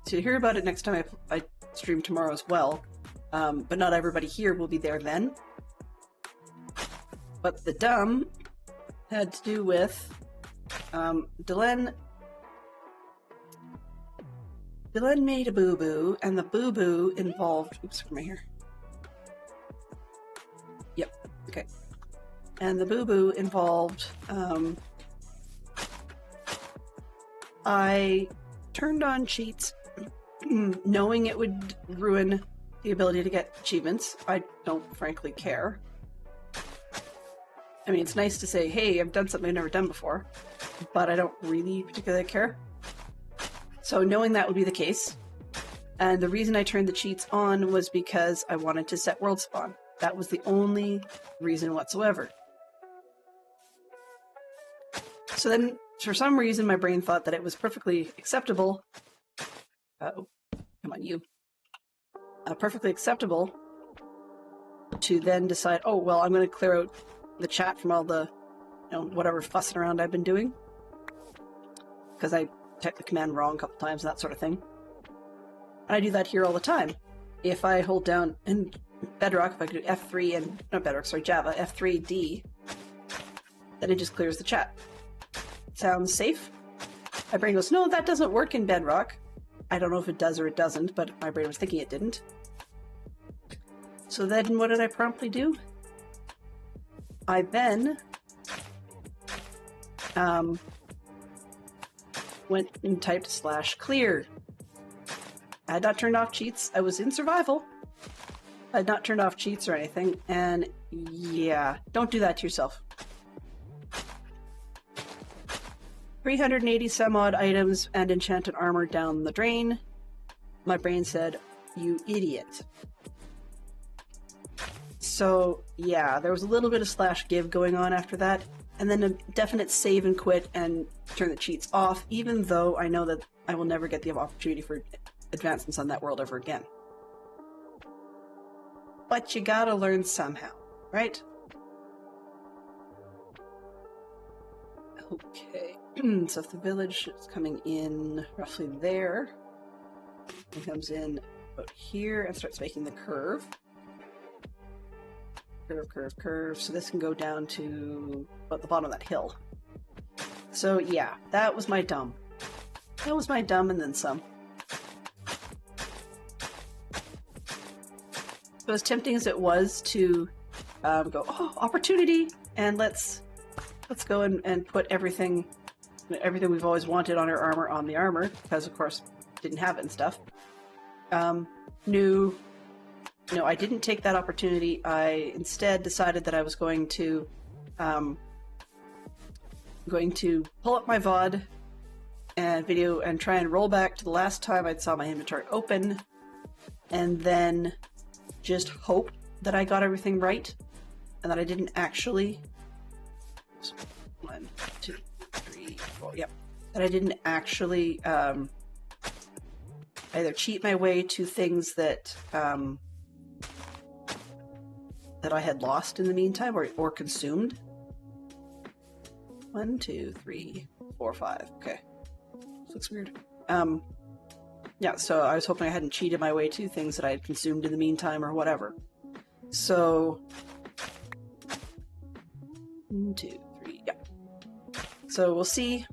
So you'll hear about it next time I stream tomorrow as well. But not everybody here will be there then. But the dumb had to do with Delenn Dylan made a boo-boo, and the boo-boo involved... Oops, from right here. Yep, okay. And the boo-boo involved... I turned on cheats, knowing it would ruin the ability to get achievements. I don't frankly care. I mean, it's nice to say, hey, I've done something I've never done before, but I don't really particularly care. So knowing that would be the case, and the reason I turned the cheats on was because I wanted to set world spawn. That was the only reason whatsoever. So then, for some reason, my brain thought that it was perfectly acceptable. Oh, come on, you. Perfectly acceptable to then decide, oh, well, I'm going to clear out the chat from all the, whatever fussing around I've been doing. Because I typed the command wrong a couple times, that sort of thing. And I do that here all the time. If I hold down, in Bedrock, if I do F3 and, not Bedrock, sorry, Java, F3D, then it just clears the chat. Sounds safe? My brain goes, no, that doesn't work in Bedrock. I don't know if it does or it doesn't, but my brain was thinking it didn't. So then what did I promptly do? I then went and typed /clear. I had not turned off cheats. I was in survival. I had not turned off cheats or anything, and yeah, don't do that to yourself. 380 some odd items and enchanted armor down the drain. My brain said, you idiot. So yeah, there was a little bit of /give going on after that, and then a definite save and quit and turn the cheats off, even though I know that I will never get the opportunity for advancements on that world ever again. But you gotta learn somehow, right? Okay, so if the village is coming in roughly there, it comes in about here and starts making the curve. Curve, curve, curve. So this can go down to about the bottom of that hill. So yeah, that was my dumb. That was my dumb and then some. So as tempting as it was to go, oh, opportunity, and let's go and put everything we've always wanted on our armor on the armor, because of course didn't have it and stuff. No, I didn't take that opportunity. I instead decided that I was going to pull up my VOD and video and try and roll back to the last time I saw my inventory open, and then just hope that I got everything right and that I didn't actually 1, 2, 3, 4, yep, that I didn't actually either cheat my way to things that that I had lost in the meantime or consumed. 1, 2, 3, 4, 5. Okay, this looks weird. Yeah, so I was hoping I hadn't cheated my way to things that I had consumed in the meantime or whatever. So 1, 2, 3, yeah. So we'll see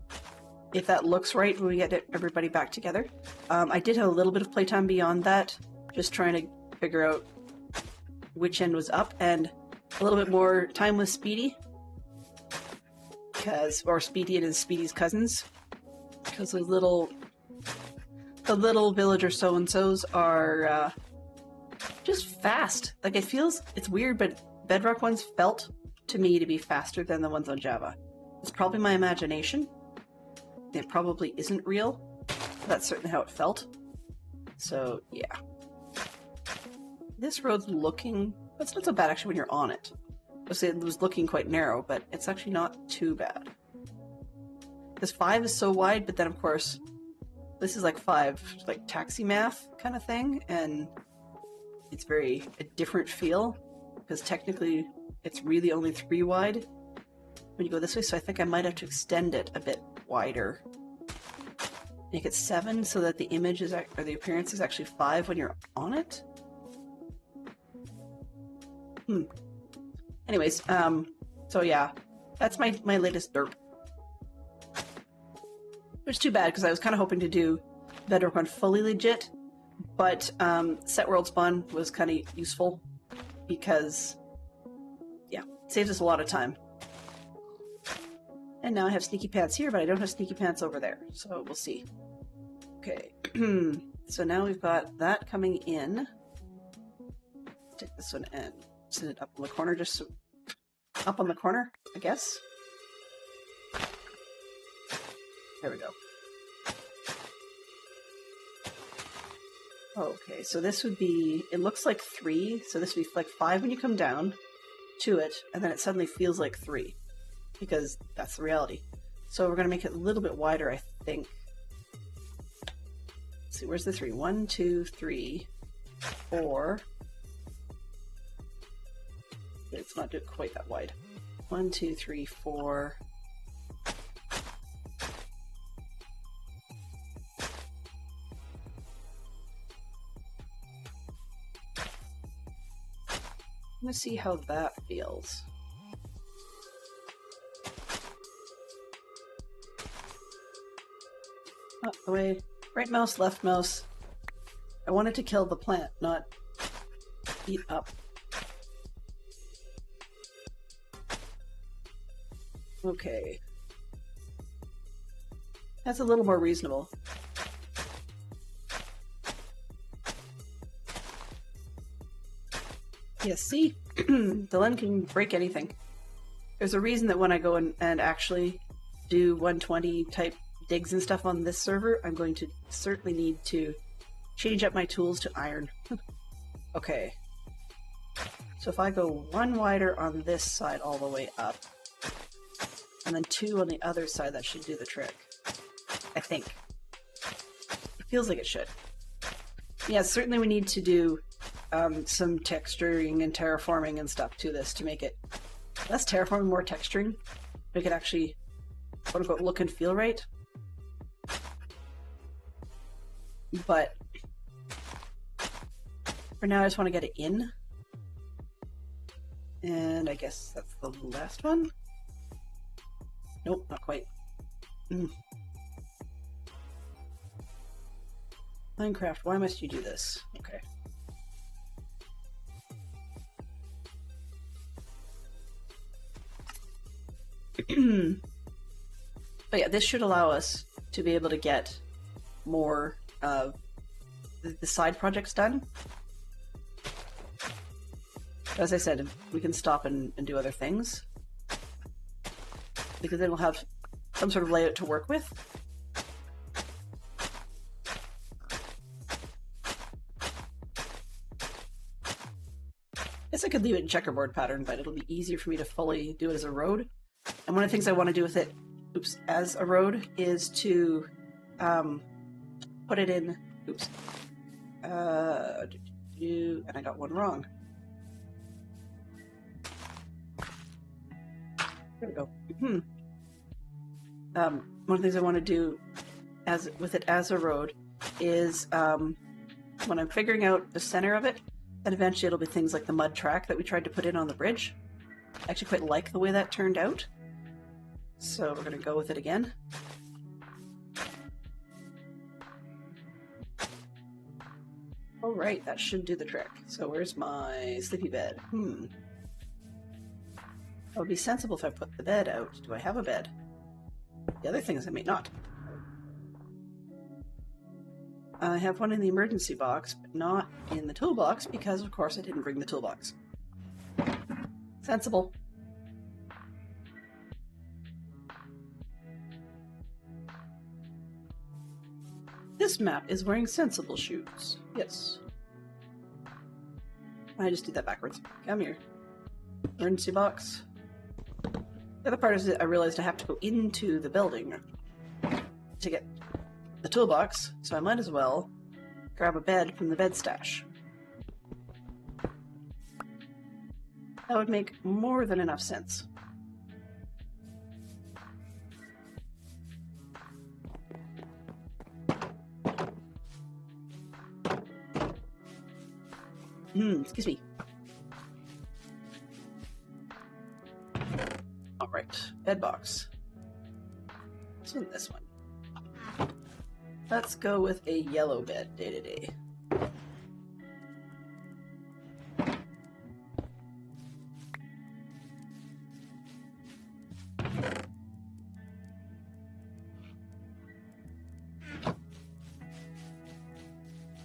if that looks right when we get everybody back together. I did have a little bit of playtime beyond that, just trying to figure out which end was up, and a little bit more time with Speedy, or Speedy and his Speedy's cousins, because the little villager so-and-sos are just fast. Like, it's weird, but Bedrock ones felt to me to be faster than the ones on Java. It's probably my imagination. It probably isn't real. That's certainly how it felt. So, yeah. This road's it's not so bad actually when you're on it. I would say it was looking quite narrow, but it's actually not too bad. Because 5 is so wide, but then of course, this is like 5, like taxi math kind of thing, and it's a different feel, because technically it's really only 3 wide when you go this way, so I think I might have to extend it a bit wider. Make it 7 so that the image is, or the appearance is actually 5 when you're on it? Anyways, so yeah, that's my latest derp. Which is too bad, because I was kind of hoping to do Bedrock One fully legit, but Set World Spawn was kind of useful because, yeah, it saves us a lot of time. And now I have Sneaky Pants here, but I don't have Sneaky Pants over there, so we'll see. Okay, so now we've got that coming in. Take this one and set it up in the corner, just so, up on the corner, I guess. There we go. Okay, so this would be, it looks like 3, so this would be like 5 when you come down to it, and then it suddenly feels like 3, because that's the reality. So we're going to make it a little bit wider, I think. Let's see, where's the 3? 1, 2, 3, 4. It's not quite that wide. 1, 2, 3, 4. I'm gonna see how that feels. Oh, away. Right mouse, left mouse. I wanted to kill the plant, not eat up. Okay. That's a little more reasonable. Yes, see? Delenn can break anything. There's a reason that when I go in and actually do 120 type digs and stuff on this server, I'm going to certainly need to change up my tools to iron. Okay. So if I go 1 wider on this side all the way up, and then 2 on the other side, that should do the trick. I think. It feels like it should. Yeah, certainly we need to do some texturing and terraforming and stuff to this to make it less terraforming, more texturing. Make it actually, quote unquote, look and feel right. But for now, I just want to get it in. And I guess that's the last one. Nope, not quite. Minecraft, why must you do this? Okay. But yeah, this should allow us to be able to get more of the side projects done. As I said, we can stop and do other things, because then we'll have some sort of layout to work with. I guess I could leave it in checkerboard pattern, but it'll be easier for me to fully do it as a road. And one of the things I want to do with it, as a road, is to put it in, and I got one wrong. There we go. One of the things I want to do with it as a road is when I'm figuring out the center of it, and eventually it'll be things like the mud track that we tried to put in on the bridge. I actually quite like the way that turned out. So we're going to go with it again. Alright, that should do the trick. So where's my sleepy bed? It would be sensible if I put the bed out. Do I have a bed? The other thing is I may not. I have one in the emergency box, but not in the toolbox, because of course I didn't bring the toolbox. Sensible. This map is wearing sensible shoes. Yes. I just did that backwards. Come here. Emergency box. The other part is that I realized I have to go into the building to get the toolbox, so I might as well grab a bed from the bed stash. That would make more than enough sense. Excuse me. Alright, bed box. What's in this one? Let's go with a yellow bed day to day.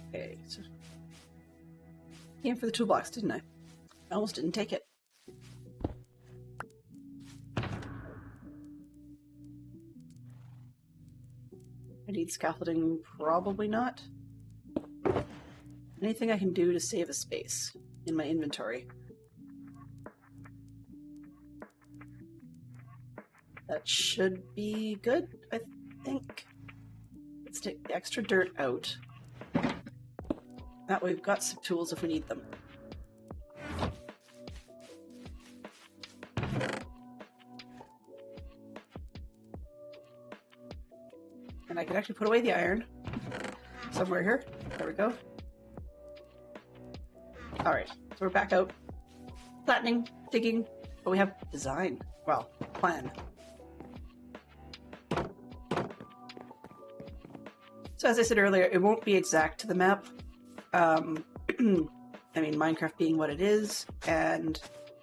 Okay, so came for the toolbox, didn't I? I almost didn't take it. I need scaffolding, probably not. Anything I can do to save a space in my inventory. That should be good, I think. Let's take the extra dirt out. That way we've got some tools if we need them. And I can actually put away the iron somewhere here. There we go. Alright, so we're back out. Flattening, digging, but we have design. Well, plan. So as I said earlier, it won't be exact to the map. I mean, Minecraft being what it is, and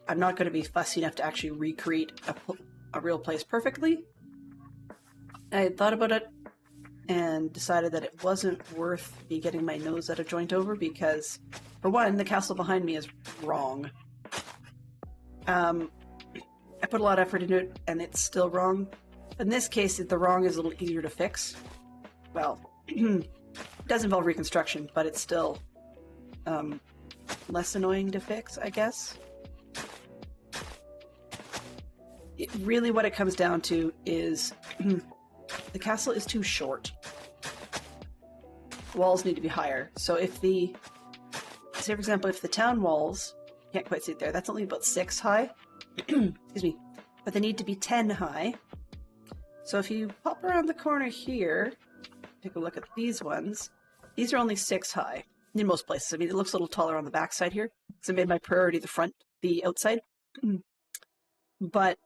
I'm not going to be fussy enough to actually recreate a real place perfectly. I had thought about it and decided that it wasn't worth me getting my nose out of joint over because, for one, the castle behind me is wrong. I put a lot of effort into it, and it's still wrong. In this case, the wrong is a little easier to fix. Well, it does involve reconstruction, but it's still less annoying to fix, I guess. Really what it comes down to is the castle is too short. Walls need to be higher. So if say for example, if the town walls, can't quite see it there, that's only about 6 high. Excuse me. But they need to be 10 high. So if you pop around the corner here, take a look at these ones. These are only 6 high in most places. I mean, it looks a little taller on the back side here because I made my priority the outside. But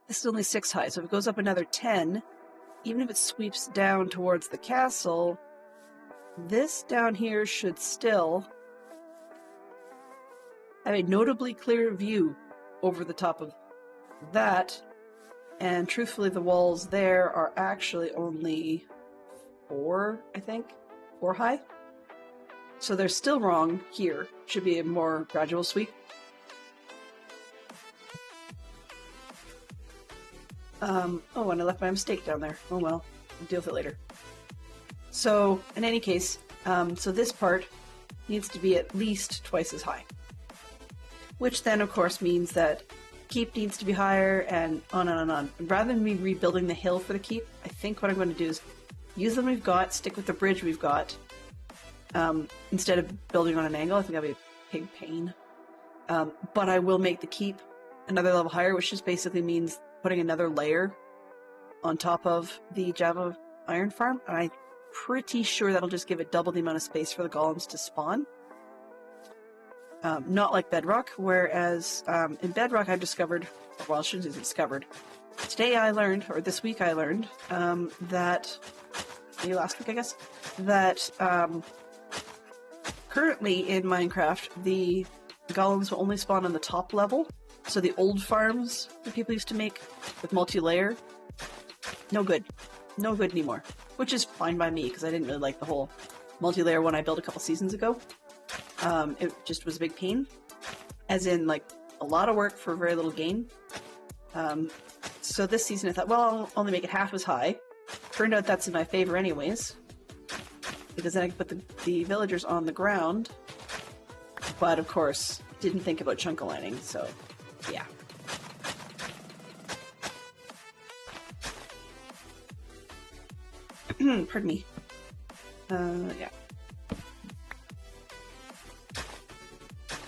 this is only 6 high, so if it goes up another 10, even if it sweeps down towards the castle, this down here should still have a notably clear view over the top of that. And truthfully, the walls there are actually only 4, I think. 4 high. So they're still wrong here. Should be a more gradual sweep. Oh, and I left my mistake down there. Oh well, I'll deal with it later. So, in any case, so this part needs to be at least twice as high. Which then, of course, means that keep needs to be higher, and on and on and on. Rather than me rebuilding the hill for the keep, I think what I'm going to do is use them we've got, stick with the bridge we've got, instead of building on an angle. I think that'd be a big pain. But I will make the keep another level higher, which just basically means putting another layer on top of the Java iron farm. And I'm pretty sure that'll just give it double the amount of space for the golems to spawn. Not like Bedrock, whereas in Bedrock I've discovered, well, I shouldn't say discovered, today I learned, or this week I learned, that, maybe last week I guess, that currently in Minecraft the golems will only spawn on the top level. So the old farms that people used to make with multi-layer, no good. No good anymore. Which is fine by me, because I didn't really like the whole multi-layer one I built a couple seasons ago. It just was a big pain. As in, like, a lot of work for very little gain. So this season I thought, well, I'll only make it half as high. Turned out that's in my favor anyways. Because then I could put the villagers on the ground. But, of course, didn't think about chunk aligning, so... yeah. Pardon me. Yeah.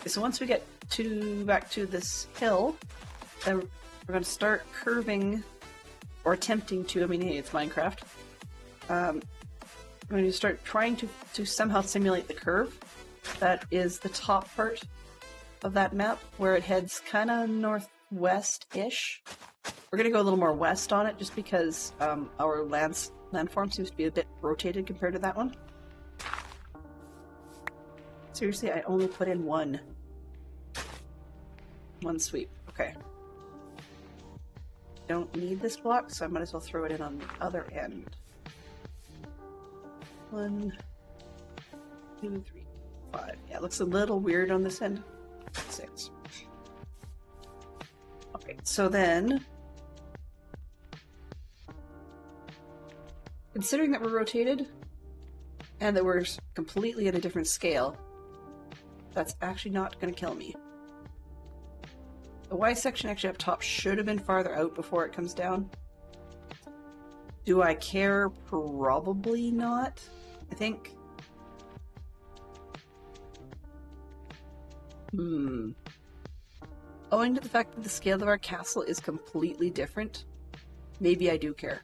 Okay, so once we get back to this hill, then we're going to start curving, or attempting to. I mean, hey, it's Minecraft. I'm going to start trying to somehow simulate the curve. That is the top part of that map, where it heads kind of northwest-ish. We're going to go a little more west on it, just because our landform seems to be a bit rotated compared to that one. Seriously, I only put in one sweep. Okay. Don't need this block, so I might as well throw it in on the other end. 1, 2, 3, 5. Yeah, it looks a little weird on this end. 6. Okay, so then, considering that we're rotated and that we're completely at a different scale, that's actually not going to kill me. The Y section actually up top should have been farther out before it comes down. Do I care? Probably not, I think. Owing to the fact that the scale of our castle is completely different, maybe I do care.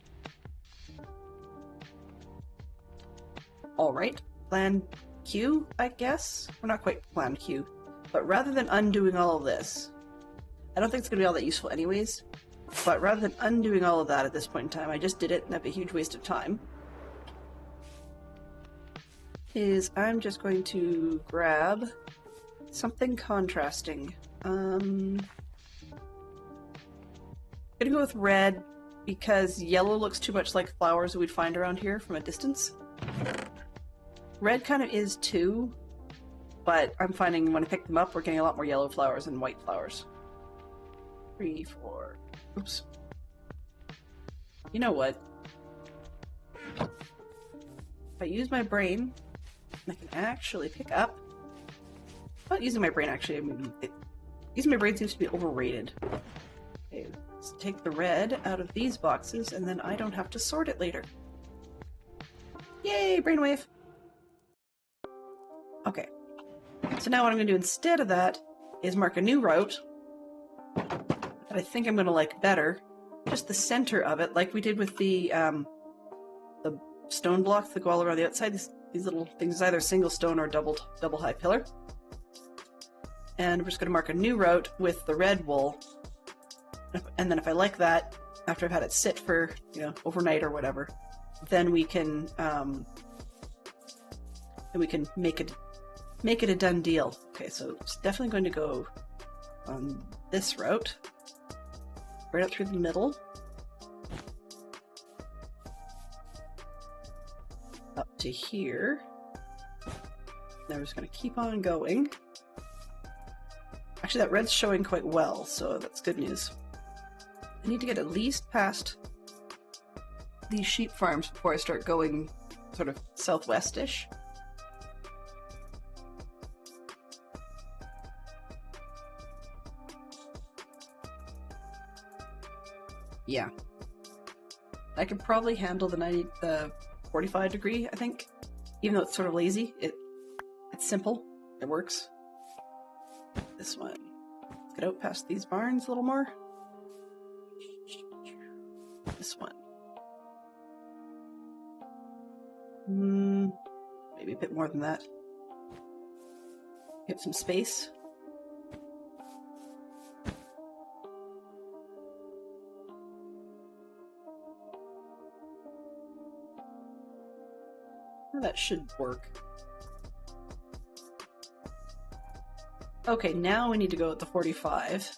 Alright, plan Q, I guess? We're not quite plan Q. But rather than undoing all of this, I don't think it's going to be all that useful anyways, but rather than undoing all of that at this point in time, I just did it and that'd be a huge waste of time, I'm just going to grab something contrasting. I'm gonna go with red because yellow looks too much like flowers that we'd find around here from a distance. Red kind of is too, but I'm finding when I pick them up, we're getting a lot more yellow flowers than white flowers. 3, 4. Oops. You know what? If I use my brain, I can actually pick up. Not using my brain, actually. I mean, using my brain seems to be overrated. Okay, let's take the red out of these boxes, and then I don't have to sort it later. Yay, brainwave! Okay. So now what I'm going to do instead of that is mark a new route that I think I'm going to like better. Just the center of it, like we did with the stone blocks that go all around the outside. These little things, either single stone or double high pillar. And we're just going to mark a new route with the red wool. And then if I like that, after I've had it sit for, overnight or whatever, then we can make it a done deal. Okay, so it's definitely going to go on this route, right up through the middle, up to here. Now we're just going to keep on going. Actually, that red's showing quite well, so that's good news. I need to get at least past these sheep farms before I start going sort of southwest-ish. Yeah. I could probably handle the 45 degree, I think. Even though it's sort of lazy, it's simple. It works. This one. Let's get out past these barns a little more. This one. Maybe a bit more than that. Get some space. That should work. Okay, now we need to go at the 45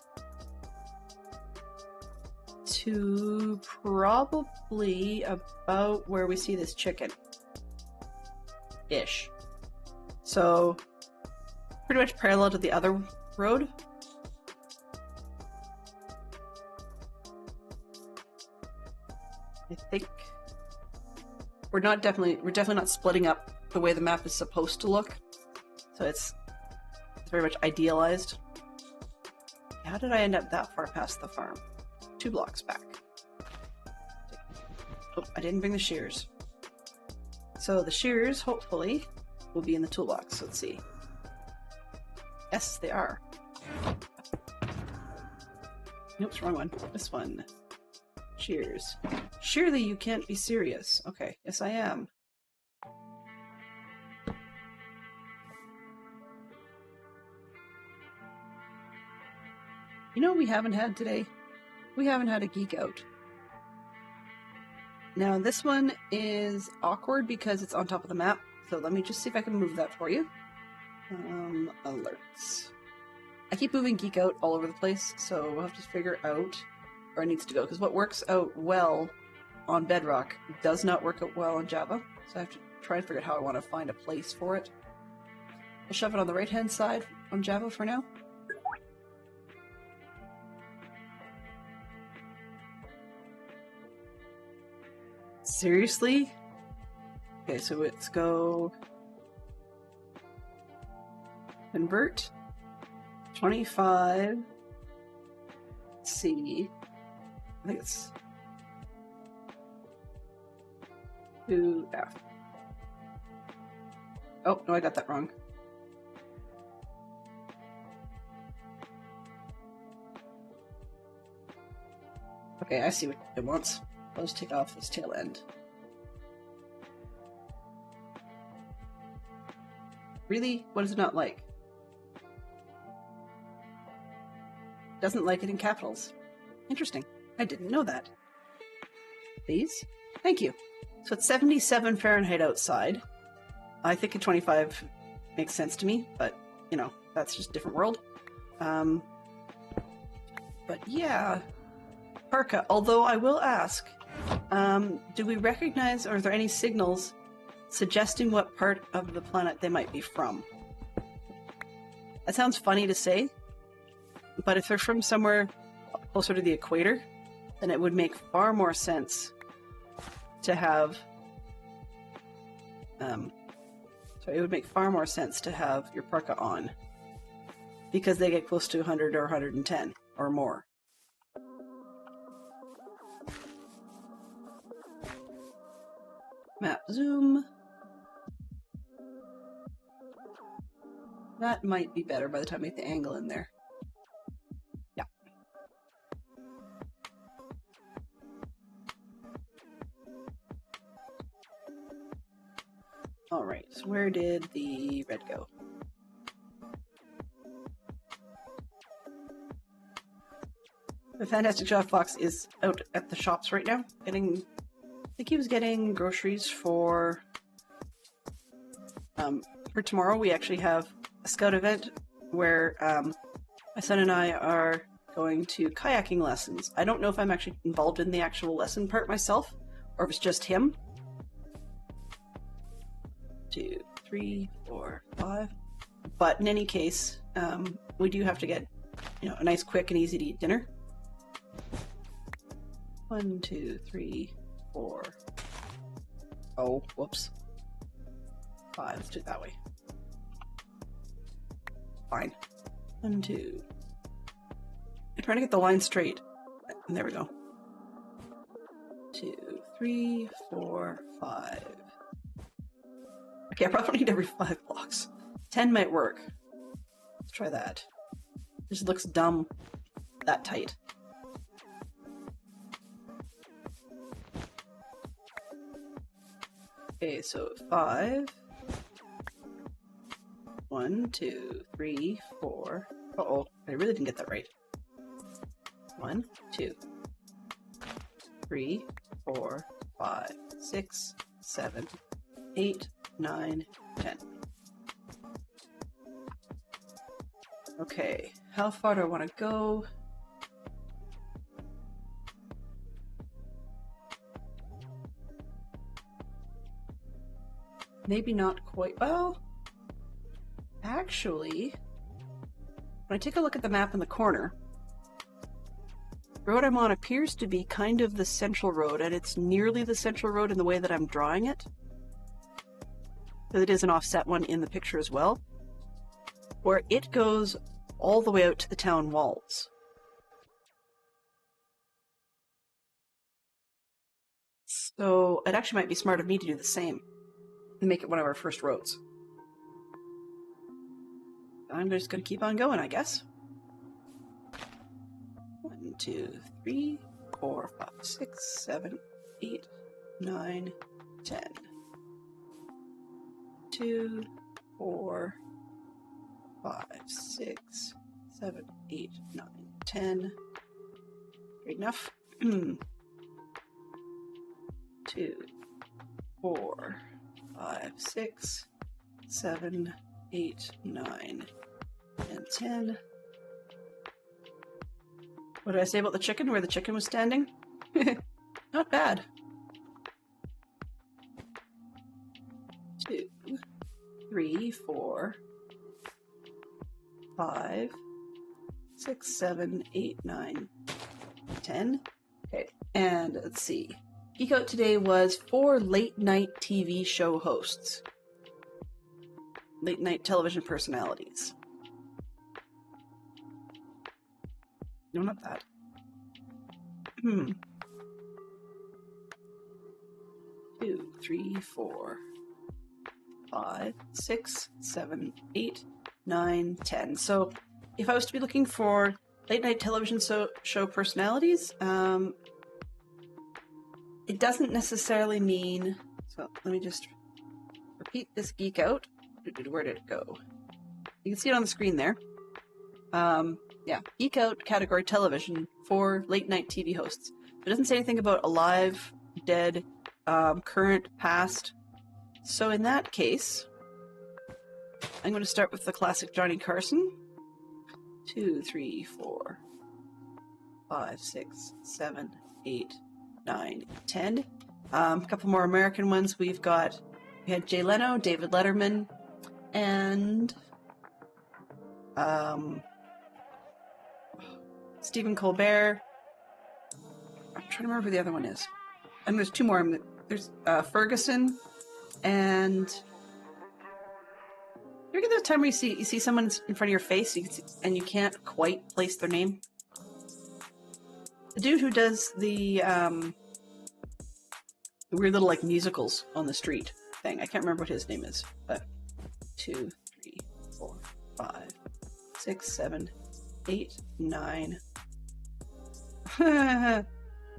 to probably about where we see this chicken-ish. So, pretty much parallel to the other road. I think we're definitely not splitting up the way the map is supposed to look. So it's very much idealized. How did I end up that far past the farm? 2 blocks back. Oh, I didn't bring the shears. So the shears, hopefully, will be in the toolbox. Let's see. Yes, they are. Nope, wrong one. This one. Shears. Surely you can't be serious. Okay, yes I am. You know what we haven't had today? We haven't had a geek out. Now this one is awkward because it's on top of the map, so let me just see if I can move that for you. Alerts. I keep moving Geek Out all over the place, so we'll have to figure out where it needs to go, because what works out well on Bedrock does not work out well on Java, so I have to try and figure out how I want to find a place for it. I'll shove it on the right-hand side on Java for now. Seriously? Okay, so let's go convert 25 C. I think it's to F. Oh, no, I got that wrong. Okay, I see what it wants. Let's take off this tail end. Really? What does it not like? Doesn't like it in capitals. Interesting. I didn't know that. Please? Thank you. So it's 77 Fahrenheit outside. I think a 25 makes sense to me, but, you know, that's just a different world. But yeah, Parka, although I will ask, do we recognize, or are there any signals suggesting what part of the planet they might be from? That sounds funny to say, but if they're from somewhere closer to the equator, then it would make far more sense to have it would make far more sense to have your parka on, because they get close to 100 or 110 or more. Map zoom. That might be better by the time I make the angle in there. Yeah. Alright, so where did the red go? The Fantastic Shop Fox is out at the shops right now, I think he was getting groceries for tomorrow. We actually have a scout event where my son and I are going to kayaking lessons. I don't know if I'm actually involved in the actual lesson part myself, or if it's just him. 2, 3, 4, 5. But in any case, we do have to get, you know, a nice, quick, and easy to eat dinner. 1, 2, 3, 4. Oh, whoops. 5. Let's do it that way. Fine. 1, 2. I'm trying to get the line straight. And there we go. 2, 3, 4, 5. Okay, I probably need every 5 blocks. 10 might work. Let's try that. This looks dumb that tight. Okay, so 5. 1, 2, 3, 4. Uh-oh, I really didn't get that right. 1, 2, 3, 4, 5, 6, 7, 8, 9, 10. Okay, how far do I want to go? Maybe not quite. Well, actually, when I take a look at the map in the corner, the road I'm on appears to be kind of the central road, and it's nearly the central road in the way that I'm drawing it. But it is an offset one in the picture as well, where it goes all the way out to the town walls. So it actually might be smart of me to do the same and make it one of our first roads. I'm just going to keep on going, I guess. 1, 2, 3, 4, 5, 6, 7, 8, 9, 10. 2, 4, 5, 6, 7, 8, 9, 10. Great enough. 2, 4, 5, 6, 7, 8, 9, and 10. What did I say about the chicken? Where the chicken was standing? Not bad. 2, 3, 4, 5, 6, 7, 8, 9, 10. Okay, and let's see. Geek Out today was 4 late-night TV show hosts. Late-night television personalities. No, not that. 2, 3, 4, 5, 6, 7, 8, 9, 10. So if I was to be looking for late-night television show personalities, it doesn't necessarily mean... So let me just repeat this Geek Out. Where did it go? You can see it on the screen there. Yeah, Geek Out category television for late-night TV hosts. It doesn't say anything about alive, dead, current, past. So in that case, I'm going to start with the classic Johnny Carson. 2, 3, 4, 5, 6, 7, 8, 9, 10. A couple more American ones. We had Jay Leno, David Letterman, and Stephen Colbert. I'm trying to remember who the other one is. And there's 2 more. There's Ferguson, and you ever get that time where you see someone in front of your face and you can't quite place their name? The dude who does the weird little like musicals on the street thing. I can't remember what his name is, but 2, 3, 4, 5, 6, 7, 8, 9,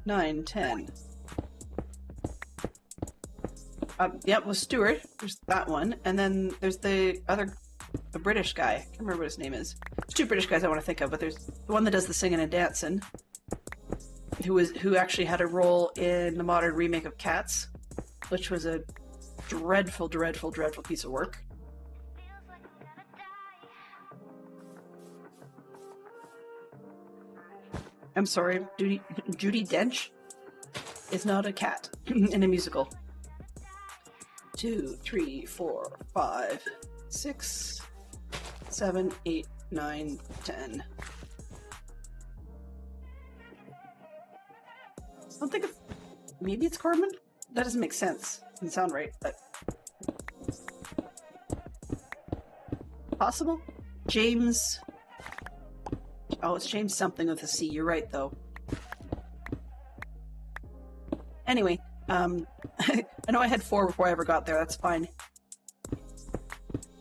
9, 10. Yep, was Stewart. There's that one, and then there's the British guy. I can't remember what his name is. There's 2 British guys I want to think of, but there's the one that does the singing and dancing, who actually had a role in the modern remake of Cats, which was a dreadful, dreadful, dreadful piece of work. I'm sorry, Judi Dench is not a cat in a musical. 2, 3, 4, 5, 6, 7, 8, 9, 10. I don't think maybe it's Corman? That doesn't make sense. Doesn't sound right, but possible? James. Oh, it's James something with a C. You're right, though. Anyway, I know I had 4 before I ever got there. That's fine.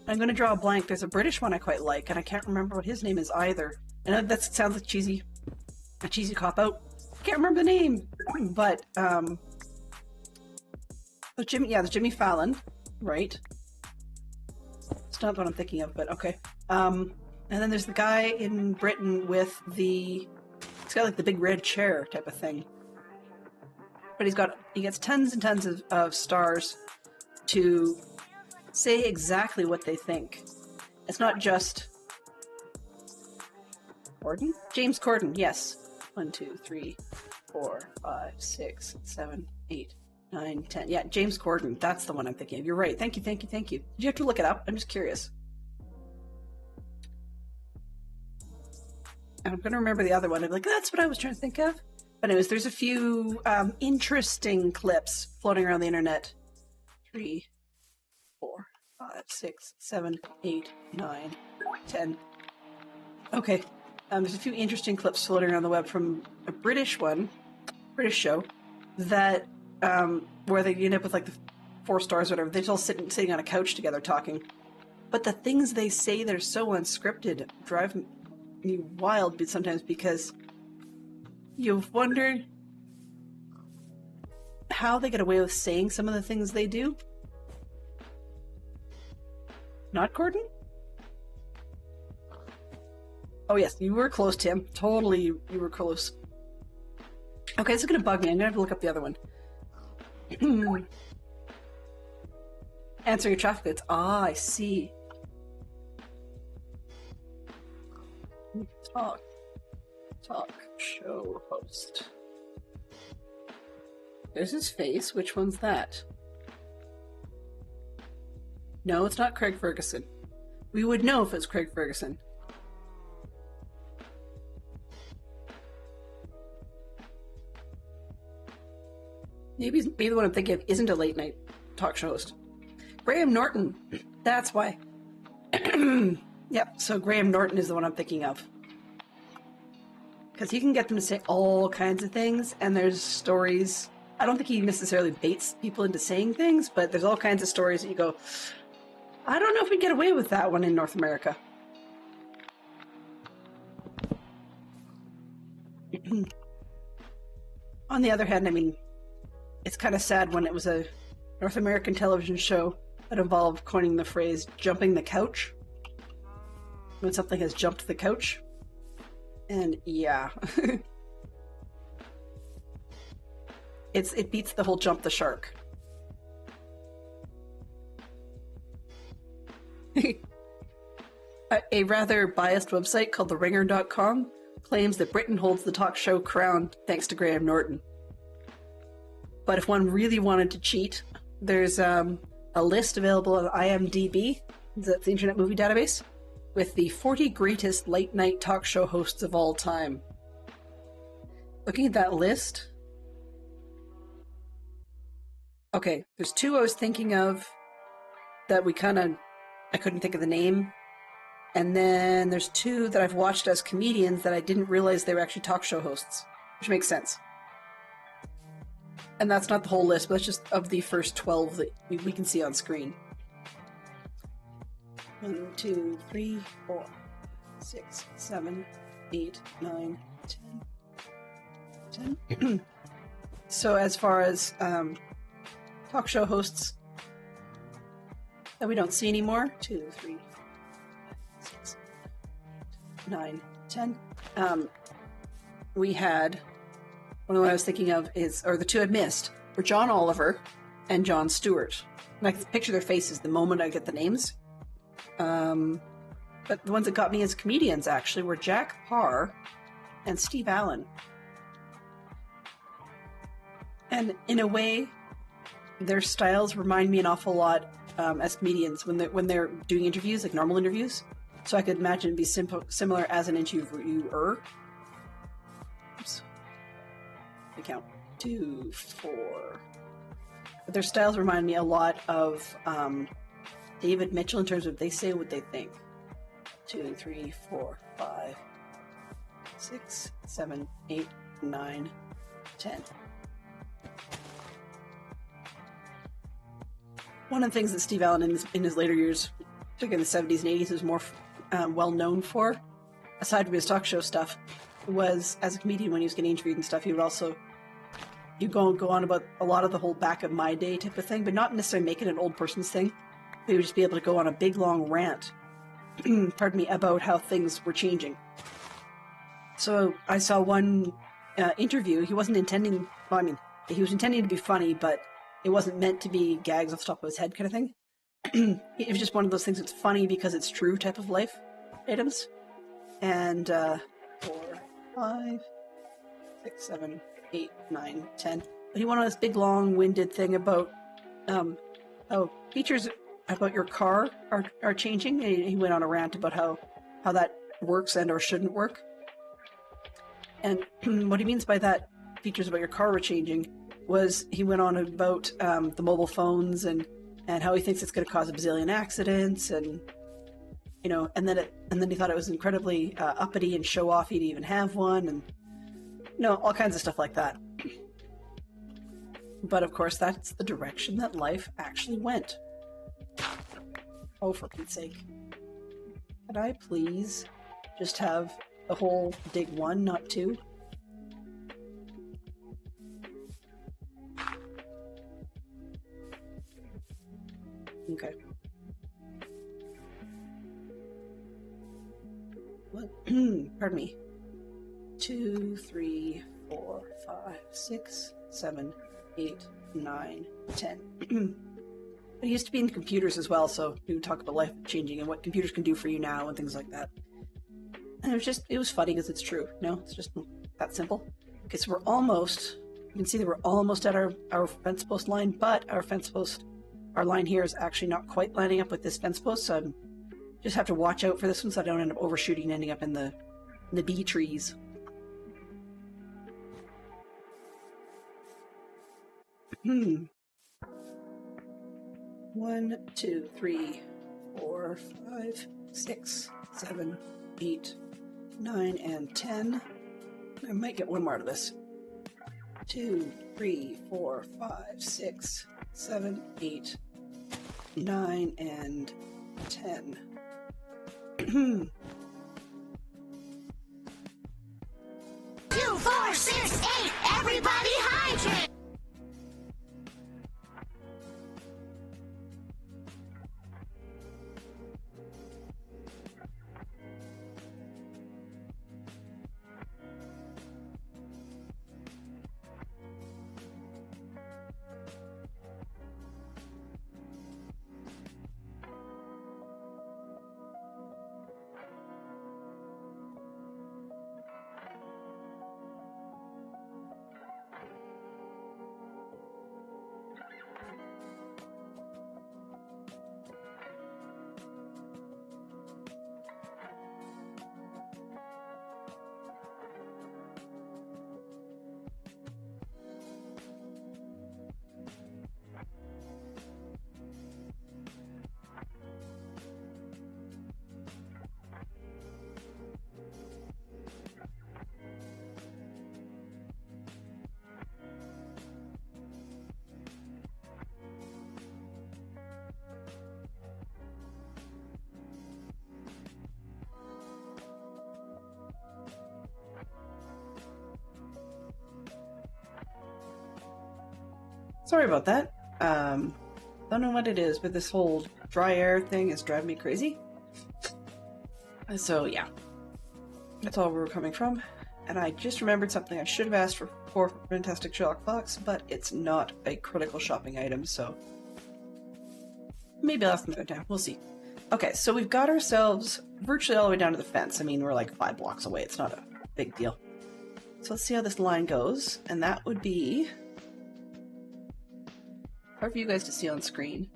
I'm going to draw a blank. There's a British one I quite like, and I can't remember what his name is either. I know that sounds like a cheesy cop-out. I can't remember the name, but there's Jimmy Fallon, right? It's not what I'm thinking of, but okay. And then there's the guy in Britain with he's got like the big red chair type of thing. But he gets tons and tons of stars to say exactly what they think. It's not just Corden? James Corden, yes. 1, 2, 3, 4, 5, 6, 7, 8, 9, 10. Yeah, James Corden. That's the one I'm thinking of. You're right. Thank you. Did you have to look it up? I'm just curious. And I'm going to remember the other one. I'm like, that's what I was trying to think of. But anyways, there's a few interesting clips floating around the internet. 3, 4, 5, 6, 7, 8, 9, 10. Okay. There's a few interesting clips floating around the web from a British show, that where they end up with like the 4 stars or whatever. They're all sitting on a couch together talking. But the things they say that are so unscripted drive me wild sometimes, because you've wondered how they get away with saying some of the things they do. Not Corden? Oh yes, you were close, Tim. Totally, you were close. Okay, this is gonna bug me. I'm gonna have to look up the other one. Answering traffic lights. Ah, I see. Talk show host. There's his face. Which one's that? No, it's not Craig Ferguson. We would know if it's Craig Ferguson. Maybe the one I'm thinking of isn't a late night talk show host. Graham Norton. That's why. Yep, so Graham Norton is the one I'm thinking of. Because he can get them to say all kinds of things, and there's stories. I don't think he necessarily baits people into saying things, but there's all kinds of stories that you go, I don't know if we get away with that one in North America. On the other hand, I mean, it's kind of sad when it was a North American television show that involved coining the phrase jumping the couch. When something has jumped the couch. And yeah. It beats the whole jump the shark. A rather biased website called TheRinger.com claims that Britain holds the talk show crown thanks to Graham Norton. But if one really wanted to cheat, there's a list available on IMDb, that's the Internet Movie Database, with the 40 greatest late night talk show hosts of all time. Looking at that list, okay, there's two I was thinking of that I couldn't think of the name. And then there's two that I've watched as comedians that I didn't realize they were actually talk show hosts, which makes sense. And that's not the whole list, but that's just of the first 12 that we can see on screen. 1, 2, 3, 4, 6, 7, 8, 9, 10. So as far as talk show hosts that we don't see anymore, 2, 3, 6, 9, 10. We had, one of what I was thinking of is, or the two I missed, were John Oliver and Jon Stewart. And I can picture their faces the moment I get the names. But the ones that got me as comedians, actually, were Jack Parr and Steve Allen. And in a way, their styles remind me an awful lot as comedians when they're doing interviews, like normal interviews. So I could imagine it'd be similar as an interviewer. Oops. I count 2, 4. But their styles remind me a lot of David Mitchell in terms of they say what they think. 2, 3, 4, 5, 6, 7, 8, 9, 10. One of the things that Steve Allen in his later years, particularly in the 70s and 80s, was more well known for, aside from his talk show stuff, was as a comedian when he was getting interviewed and stuff, he'd go on about a lot of the whole back of my day type of thing, but not necessarily make it an old person's thing. He would just be able to go on a big long rant, pardon me, about how things were changing. So I saw one interview. He wasn't intending, well, I mean, he was intending to be funny, but it wasn't meant to be gags off the top of his head kind of thing. It was just one of those things that's funny because it's true type of life items. And 4, 5, 6, 7, 8, 9, 10. But he went on this big long-winded thing about how features about your car are changing. And he went on a rant about how that works and or shouldn't work. And what he means by that, features about your car were changing, was he went on about the mobile phones and how he thinks it's going to cause a bazillion accidents, and you know, and then he thought it was incredibly uppity and show-offy to even have one, and you know, all kinds of stuff like that. But of course, that's the direction that life actually went. Oh, for Pete's sake. Could I please just have the whole dig 1, not 2? Okay. What? Pardon me. 2, 3, 4, 5, 6, 7, 8, 9, 10. I used to be in computers as well, so we would talk about life changing and what computers can do for you now and things like that. And it was funny because it's true. No, it's just that simple. Okay, so you can see that we're almost at our fence post line, but our line here is actually not quite lining up with this fence post, so I just have to watch out for this one so I don't end up overshooting and ending up in the bee trees. Hmm. 1, 2, 3, 4, 5, 6, 7, 8, 9, and 10. I might get one more out of this. 2, 3, 4, 5, 6, 7, 8, 9, and 10. 2, 4, 6, 8. Everybody hydrate. Sorry about that. Don't know what it is, but this whole dry air thing is driving me crazy. So yeah, that's all where we're coming from. And I just remembered something I should have asked for Fantastic Sherlock Box, but it's not a critical shopping item, so maybe I'll ask them another time. We'll see. Okay, so we've got ourselves virtually all the way down to the fence. I mean, we're like 5 blocks away. It's not a big deal. So let's see how this line goes, and that would be hard for you guys to see on screen.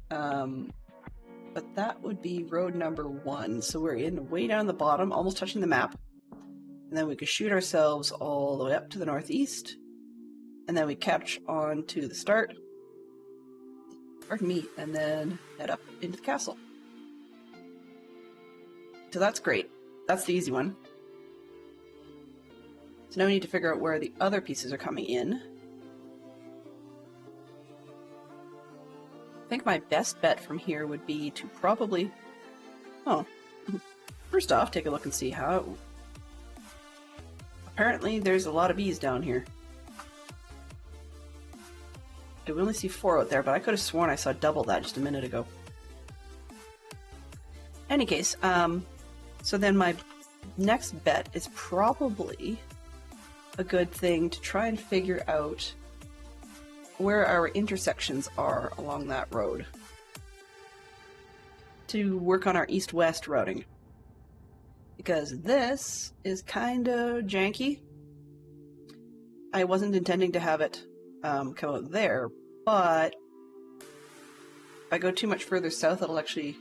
But that would be road number 1. So we're in way down the bottom, almost touching the map. And then we could shoot ourselves all the way up to the northeast. And then we catch on to the start. Pardon me. And then head up into the castle. So that's great. That's the easy one. So now we need to figure out where the other pieces are coming in. I think my best bet from here would be to probably... Oh. First off, take a look and see how... Apparently there's a lot of bees down here. We only see 4 out there, but I could have sworn I saw double that just a minute ago. Any case, so then my next bet is probably a good thing to try and figure out where our intersections are along that road to work on our east-west routing. Because this is kind of janky. I wasn't intending to have it come out there, but if I go too much further south, it'll actually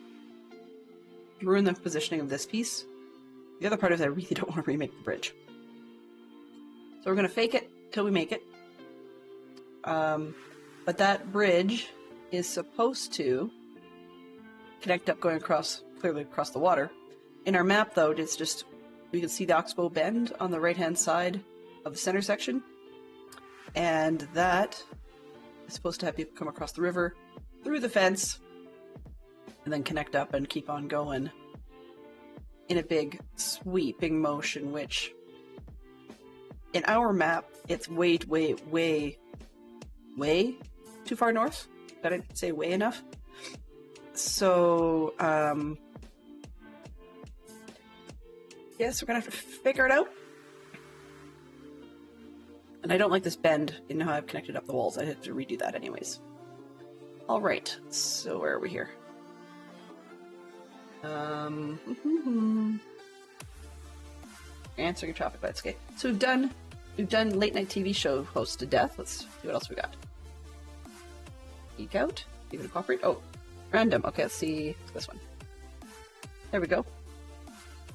ruin the positioning of this piece. The other part is I really don't want to remake the bridge. So we're going to fake it till we make it. But that bridge is supposed to connect up going clearly across the water. In our map, though, it's just, we can see the Oxbow Bend on the right-hand side of the center section. And that is supposed to have people come across the river, through the fence, and then connect up and keep on going in a big sweeping motion, which in our map, it's way too far north. Did I say way enough? So, yes, we're gonna have to figure it out. And And I don't like this bend in how I've connected up the walls. I have to redo that anyways. Alright, so where are we here? Answering traffic lights. Okay, so we've done late night TV show host to death. Let's see what else we got. Geek out. Even cooperate. Oh, random. Okay, let's see this one. There we go.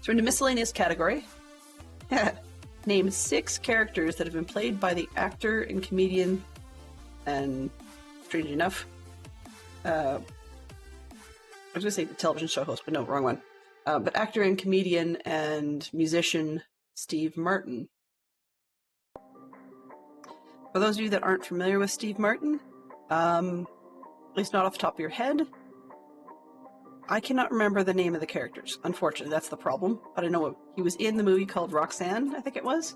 So we're in the miscellaneous category. Name 6 characters that have been played by the actor and comedian, and strangely enough, I was going to say the television show host, but no, wrong one. But actor and comedian and musician Steve Martin. For those of you that aren't familiar with Steve Martin, at least not off the top of your head, I cannot remember the name of the characters. Unfortunately, that's the problem. But I know he was in the movie called Roxanne, I think it was,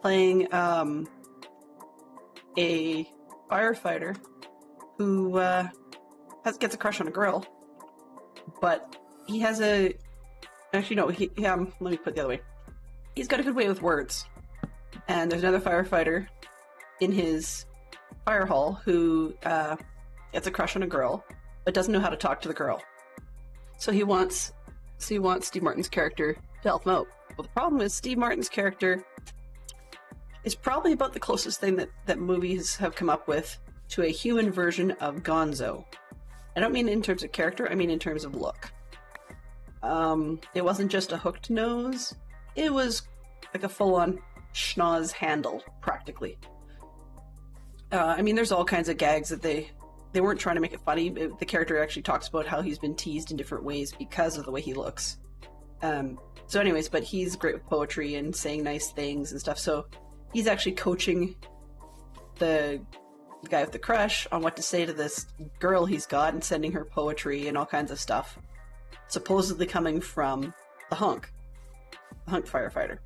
playing a firefighter who gets a crush on a girl. But he has a... Actually, no, let me put it the other way. He's got a good way with words. And there's another firefighter in his fire hall who gets a crush on a girl, but doesn't know how to talk to the girl. So he wants Steve Martin's character to help him out. Well, the problem is Steve Martin's character is probably about the closest thing that movies have come up with to a human version of Gonzo. I don't mean in terms of character, I mean in terms of look. It wasn't just a hooked nose, it was like a full-on schnoz handle, practically. I mean, there's all kinds of gags that they weren't trying to make it funny. The character actually talks about how he's been teased in different ways because of the way he looks. So anyways, but he's great with poetry and saying nice things and stuff, so he's actually coaching the guy with the crush on what to say to this girl he's got and sending her poetry and all kinds of stuff. Supposedly coming from the hunk firefighter.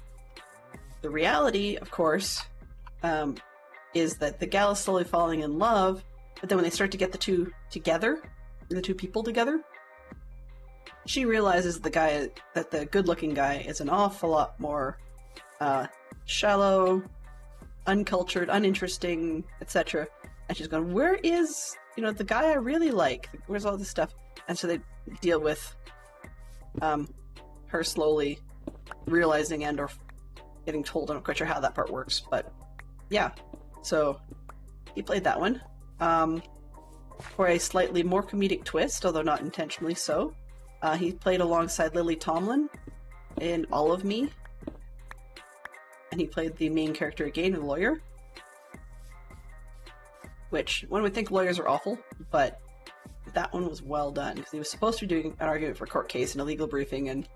The reality, of course, is that the gal is slowly falling in love, but then when they start to get the two people together, she realizes that the good-looking guy is an awful lot more shallow, uncultured, uninteresting, etc. And she's going, where is, the guy I really like? Where's all this stuff? And so they deal with her slowly realizing and or getting told. I'm not quite sure how that part works, but yeah. So he played that one. For a slightly more comedic twist, although not intentionally so, he played alongside Lily Tomlin in All of Me, and he played the main character again, a lawyer. Which, one would think lawyers are awful, but that one was well done, because he was supposed to be doing an argument for a court case and a legal briefing, and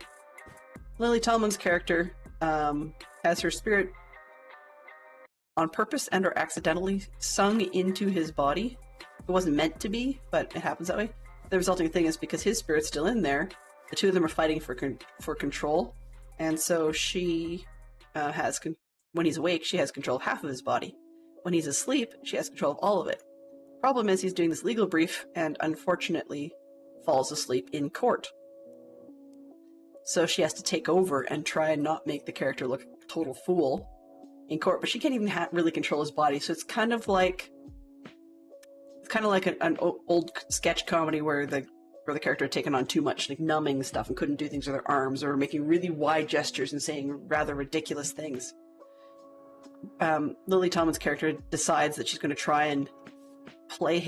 Lily Tomlin's character has her spirit on purpose and or accidentally sung into his body. It wasn't meant to be, but it happens that way. The resulting thing is because his spirit's still in there, the two of them are fighting for control, and so she when he's awake, she has control of half of his body. When he's asleep, she has control of all of it. Problem is, he's doing this legal brief and unfortunately falls asleep in court. So she has to take over and try and not make the character look a total fool in court, but she can't even really control his body, so it's kind of like an old sketch comedy where the character had taken on too much, like numbing stuff and couldn't do things with their arms or making really wide gestures and saying rather ridiculous things. Lily Tomlin's character decides that she's going to try and play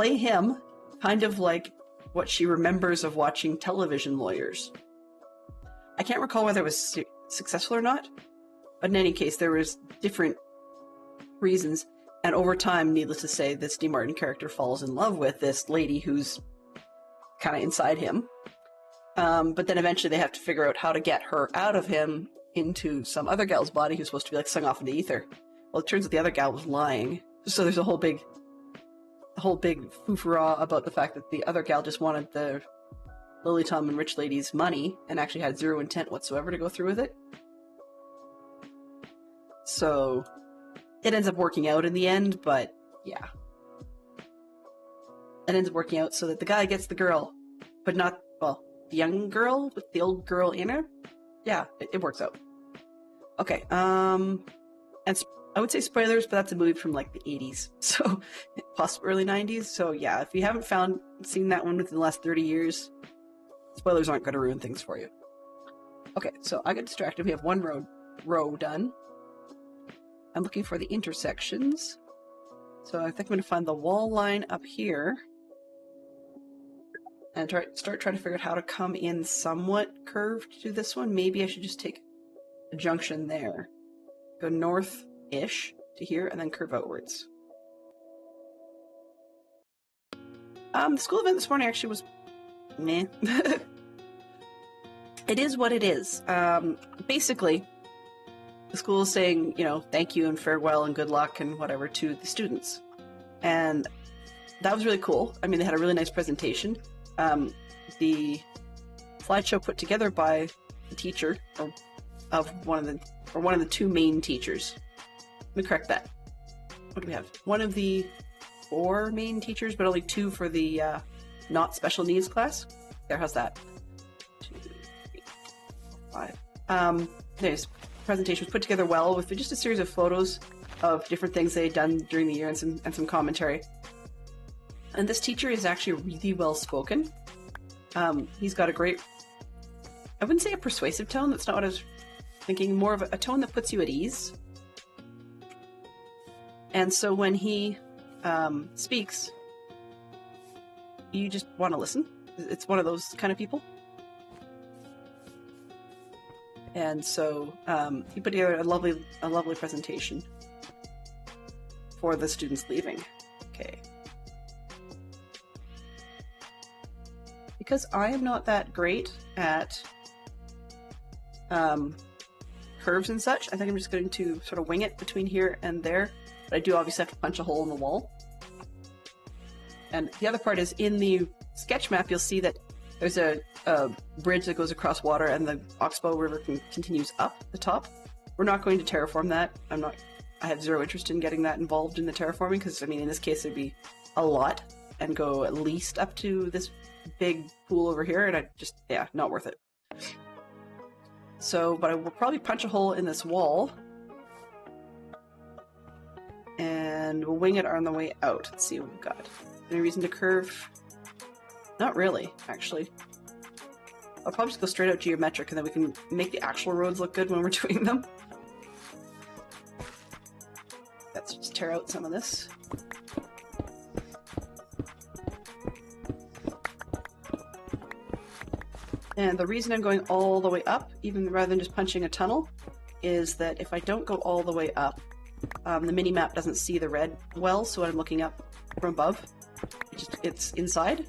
him kind of like what she remembers of watching television lawyers. I can't recall whether it was successful or not, but in any case, there was different reasons, and over time, needless to say, this Steve Martin character falls in love with this lady who's kind of inside him. But then eventually they have to figure out how to get her out of him into some other gal's body who's supposed to be like sung off into ether. Well, it turns out the other gal was lying. So there's a whole big foo-for-ah about the fact that the other gal just wanted the Lily Tomlin rich lady's money and actually had zero intent whatsoever to go through with it. So it ends up working out in the end, but yeah. It ends up working out so that the guy gets the girl, but not, well, the young girl with the old girl in her. Yeah, it works out. Okay, and I would say spoilers, but that's a movie from like the 80s, so possibly early 90s. So yeah, if you haven't seen that one within the last 30 years, spoilers aren't going to ruin things for you. Okay, so I got distracted. We have one row done. I'm looking for the intersections. So I think I'm going to find the wall line up here and start trying to figure out how to come in somewhat curved to this one. Maybe I should just take a junction there. Go north-ish to here and then curve outwards. The school event this morning actually was meh. It is what it is. Basically, the school is saying, you know, thank you and farewell and good luck and whatever to the students. And that was really cool. I mean, they had a really nice presentation. The slideshow put together by the teacher of one of the two main teachers. Let me correct that. What do we have? One of the 4 main teachers, but only 2 for the not special needs class. There, how's that? 2, 3, 4, 5. Anyways, presentation was put together well with just a series of photos of different things they had done during the year and some commentary. And this teacher is actually really well spoken. He's got a great, I wouldn't say a persuasive tone, that's not what I was thinking, more of a tone that puts you at ease. And so when he speaks, you just want to listen. It's one of those kind of people. And so he put together a lovely presentation for the students leaving. Okay. Because I am not that great at curves and such, I think I'm just going to sort of wing it between here and there. But I do obviously have to punch a hole in the wall. And the other part is in the sketch map, you'll see that there's a bridge that goes across water and the Oxbow River continues up the top. We're not going to terraform that. I have zero interest in getting that involved in the terraforming because, I mean, in this case, it'd be a lot and go at least up to this big pool over here, and yeah, not worth it. So, but I will probably punch a hole in this wall and we'll wing it on the way out. Let's see what we've got. Any reason to curve? Not really, actually. I'll probably just go straight out geometric and then we can make the actual roads look good when we're doing them. Let's just tear out some of this. And the reason I'm going all the way up, even rather than just punching a tunnel, is that if I don't go all the way up, the mini-map doesn't see the red well, so when I'm looking up from above, it's inside.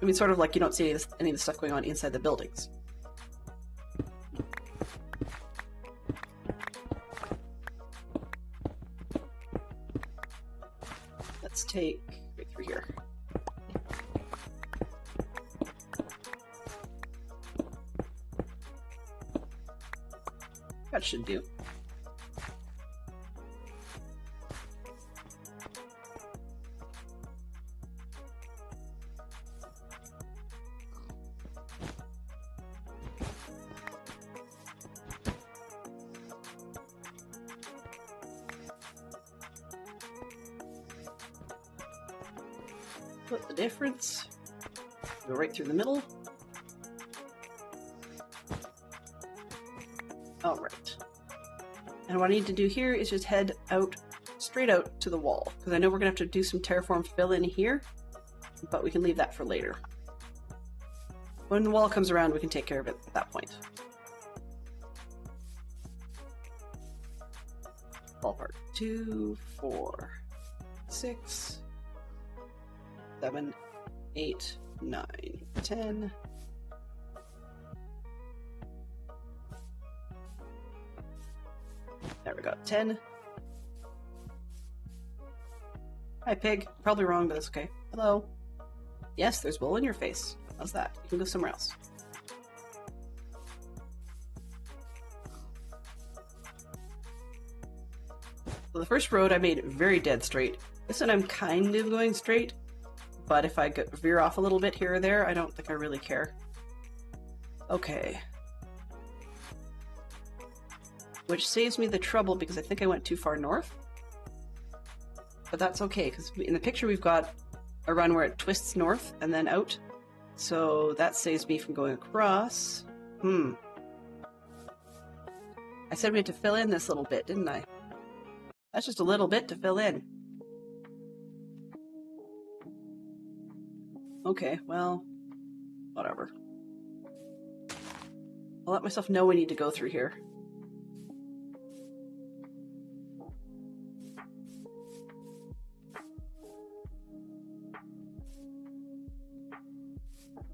I mean, sort of like you don't see any of the stuff going on inside the buildings. Let's take right through here. That should do. Split the difference. Go right through the middle. All right. And what I need to do here is just head out, straight out to the wall, because I know we're going to have to do some terraform fill in here, but we can leave that for later. When the wall comes around, we can take care of it at that point. Ballpark. 2, 4, 6, 7, 8, 9, 10. There we go, 10. Hi, pig. Probably wrong, but that's okay. Hello. Yes, there's wool in your face. How's that? You can go somewhere else. So the first road I made very dead straight. This one I'm kind of going straight, but if I veer off a little bit here or there, I don't think I really care. Okay. which saves me the trouble because I think I went too far north. But that's okay, because in the picture we've got a run where it twists north and then out. So that saves me from going across. I said we had to fill in this little bit, didn't I? That's just a little bit to fill in. Okay, well, whatever. I'll let myself know we need to go through here.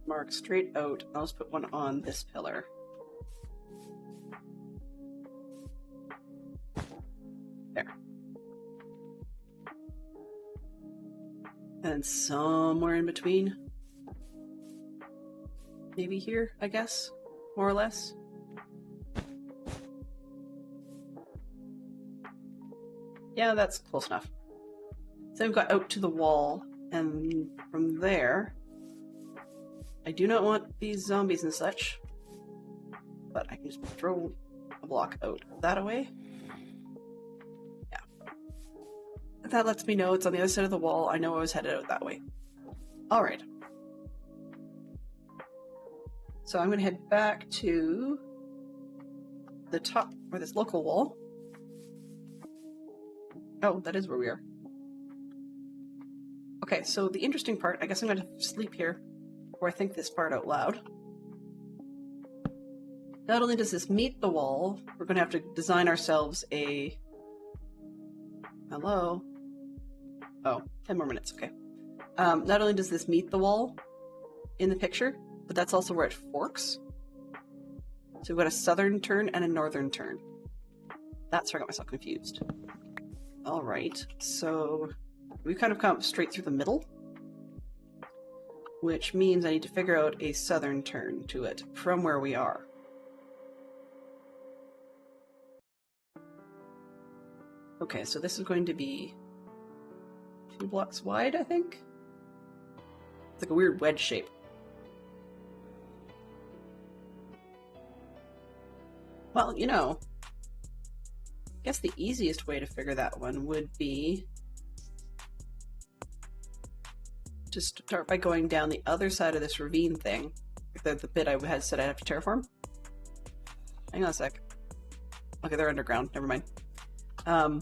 Mark straight out. I'll just put one on this pillar. There. And somewhere in between. Maybe here, I guess, more or less. Yeah, that's close enough. So I've got out to the wall, and from there, I do not want these zombies and such, but I can just throw a block out that away. Yeah. That lets me know it's on the other side of the wall. I know I was headed out that way. Alright. So I'm going to head back to the top, or this local wall. Oh, that is where we are. Okay, so the interesting part, I guess I'm going to sleep here, or I think this part out loud. Not only does this meet the wall, we're going to have to design ourselves a... Hello? Oh, 10 more minutes, okay. Not only does this meet the wall in the picture, but that's also where it forks. So we've got a southern turn and a northern turn. That's where I got myself confused. Alright, so we've kind of come straight through the middle, which means I need to figure out a southern turn to it from where we are. Okay, so this is going to be 2 blocks wide, I think? It's like a weird wedge shape. Well, you know, I guess the easiest way to figure that one would be to start by going down the other side of this ravine thing. The bit I had said I'd have to terraform. Hang on a sec. Okay, they're underground. Never mind. Come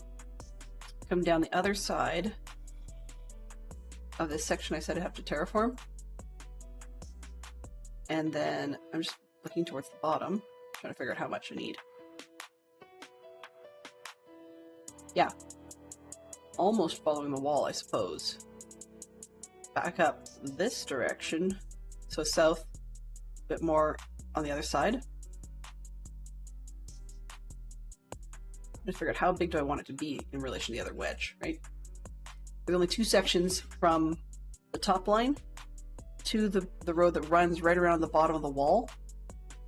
down the other side of this section I said I'd have to terraform. And then I'm just looking towards the bottom, trying to figure out how much I need. Yeah. Almost following the wall, I suppose. Back up this direction, so south, a bit more on the other side. Just figure out how big do I want it to be in relation to the other wedge, right? There's only 2 sections from the top line to the road that runs right around the bottom of the wall,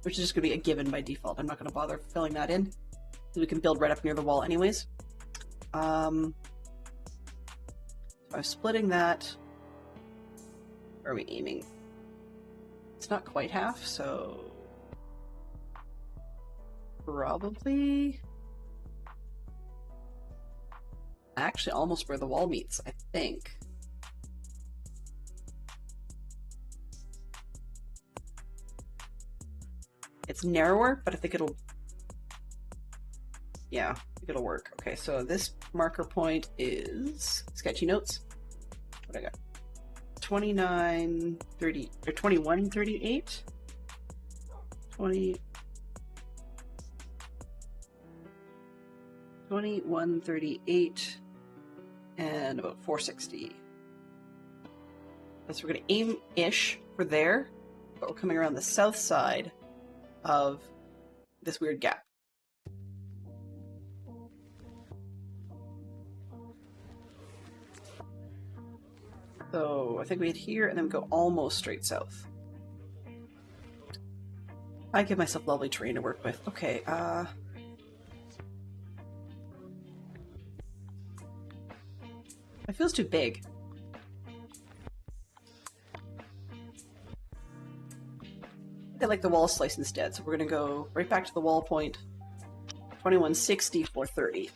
which is just going to be a given by default. I'm not going to bother filling that in, so we can build right up near the wall anyways. I'm splitting that. Where are we aiming? It's not quite half, so probably actually almost where the wall meets, I think. It's narrower, but I think it'll, yeah, I think it'll work. Okay, so this marker point is sketchy notes. What do I got? 2930 or 2138. 2138 and about 460. So we're going to aim-ish for there, but we're coming around the south side of this weird gap. So I think we hit here and then we go almost straight south. I give myself lovely terrain to work with. Okay, it feels too big. I like the wall slice instead, so we're going to go right back to the wall point, 2160 for 30.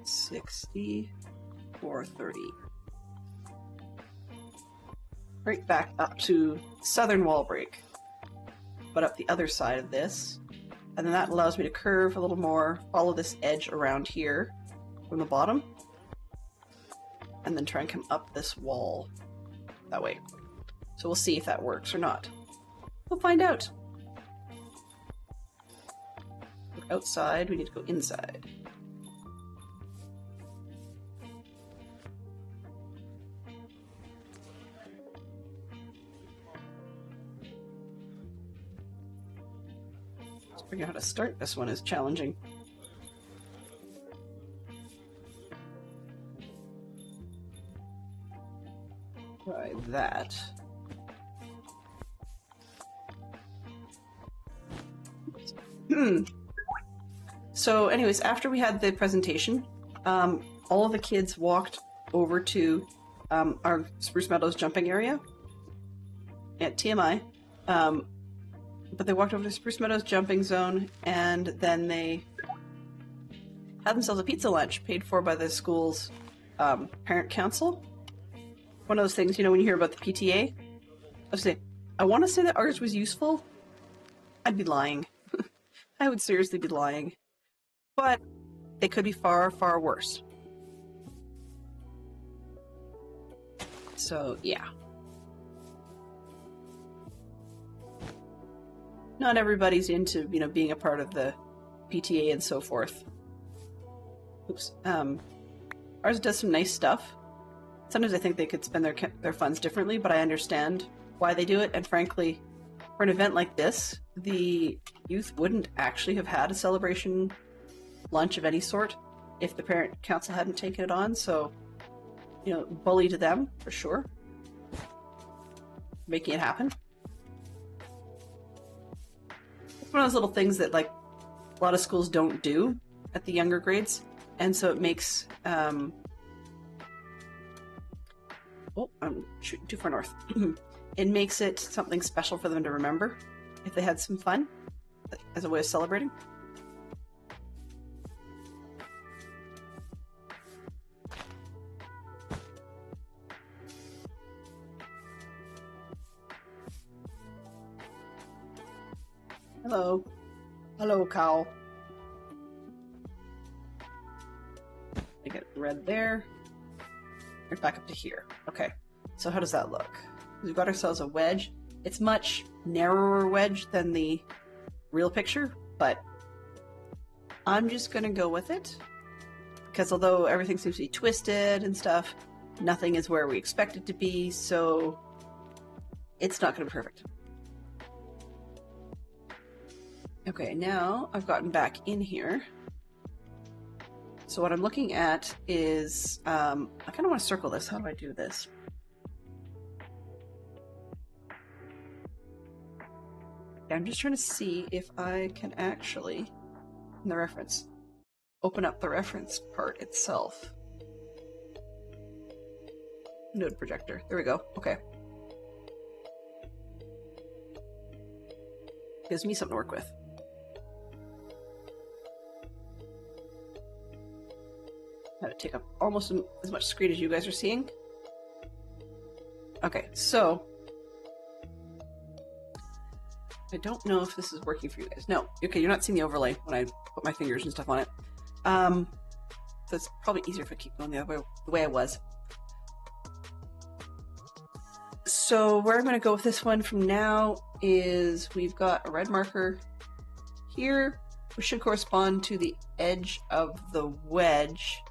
60 for 30. Right back up to southern wall break, but up the other side of this. And then that allows me to curve a little more, follow this edge around here from the bottom, and then try and come up this wall that way. So we'll see if that works or not. We'll find out. We're outside, we need to go inside. Figuring out how to start this one is challenging. Try that. So anyways, after we had the presentation, all of the kids walked over to our Spruce Meadows jumping area at TMI. But they walked over to Spruce Meadows jumping zone, and then they had themselves a pizza lunch paid for by the school's parent council. One of those things, you know, when you hear about the PTA. I want to say that ours was useful. I'd be lying. I would seriously be lying. But it could be far, far worse. So, yeah. Not everybody's into, you know, being a part of the PTA and so forth. Oops. Ours does some nice stuff. Sometimes I think they could spend their funds differently, but I understand why they do it. And frankly, for an event like this, the youth wouldn't actually have had a celebration lunch of any sort if the parent council hadn't taken it on. So, you know, bully to them for sure. Making it happen. One of those little things that, like, a lot of schools don't do at the younger grades, and so it makes oh, I'm shooting too far north. It makes it something special for them to remember if they had some fun as a way of celebrating. Hello. Hello, cow. I get red there. Right back up to here. Okay. So how does that look? We've got ourselves a wedge. It's much narrower wedge than the real picture, but I'm just going to go with it. Because although everything seems to be twisted and stuff, nothing is where we expect it to be, so it's not going to be perfect. Okay, now I've gotten back in here. So what I'm looking at is, I kind of want to circle this. How do I do this? I'm just trying to see if I can actually, in the reference, open up the reference part itself. Node projector. There we go. Okay. Gives me something to work with. Had to take up almost as much screen as you guys are seeing. Okay, so I don't know if this is working for you guys. No, okay, you're not seeing the overlay when I put my fingers and stuff on it. So it's probably easier if I keep going the way I was. So where I'm going to go with this one from now is we've got a red marker here, which should correspond to the edge of the wedge.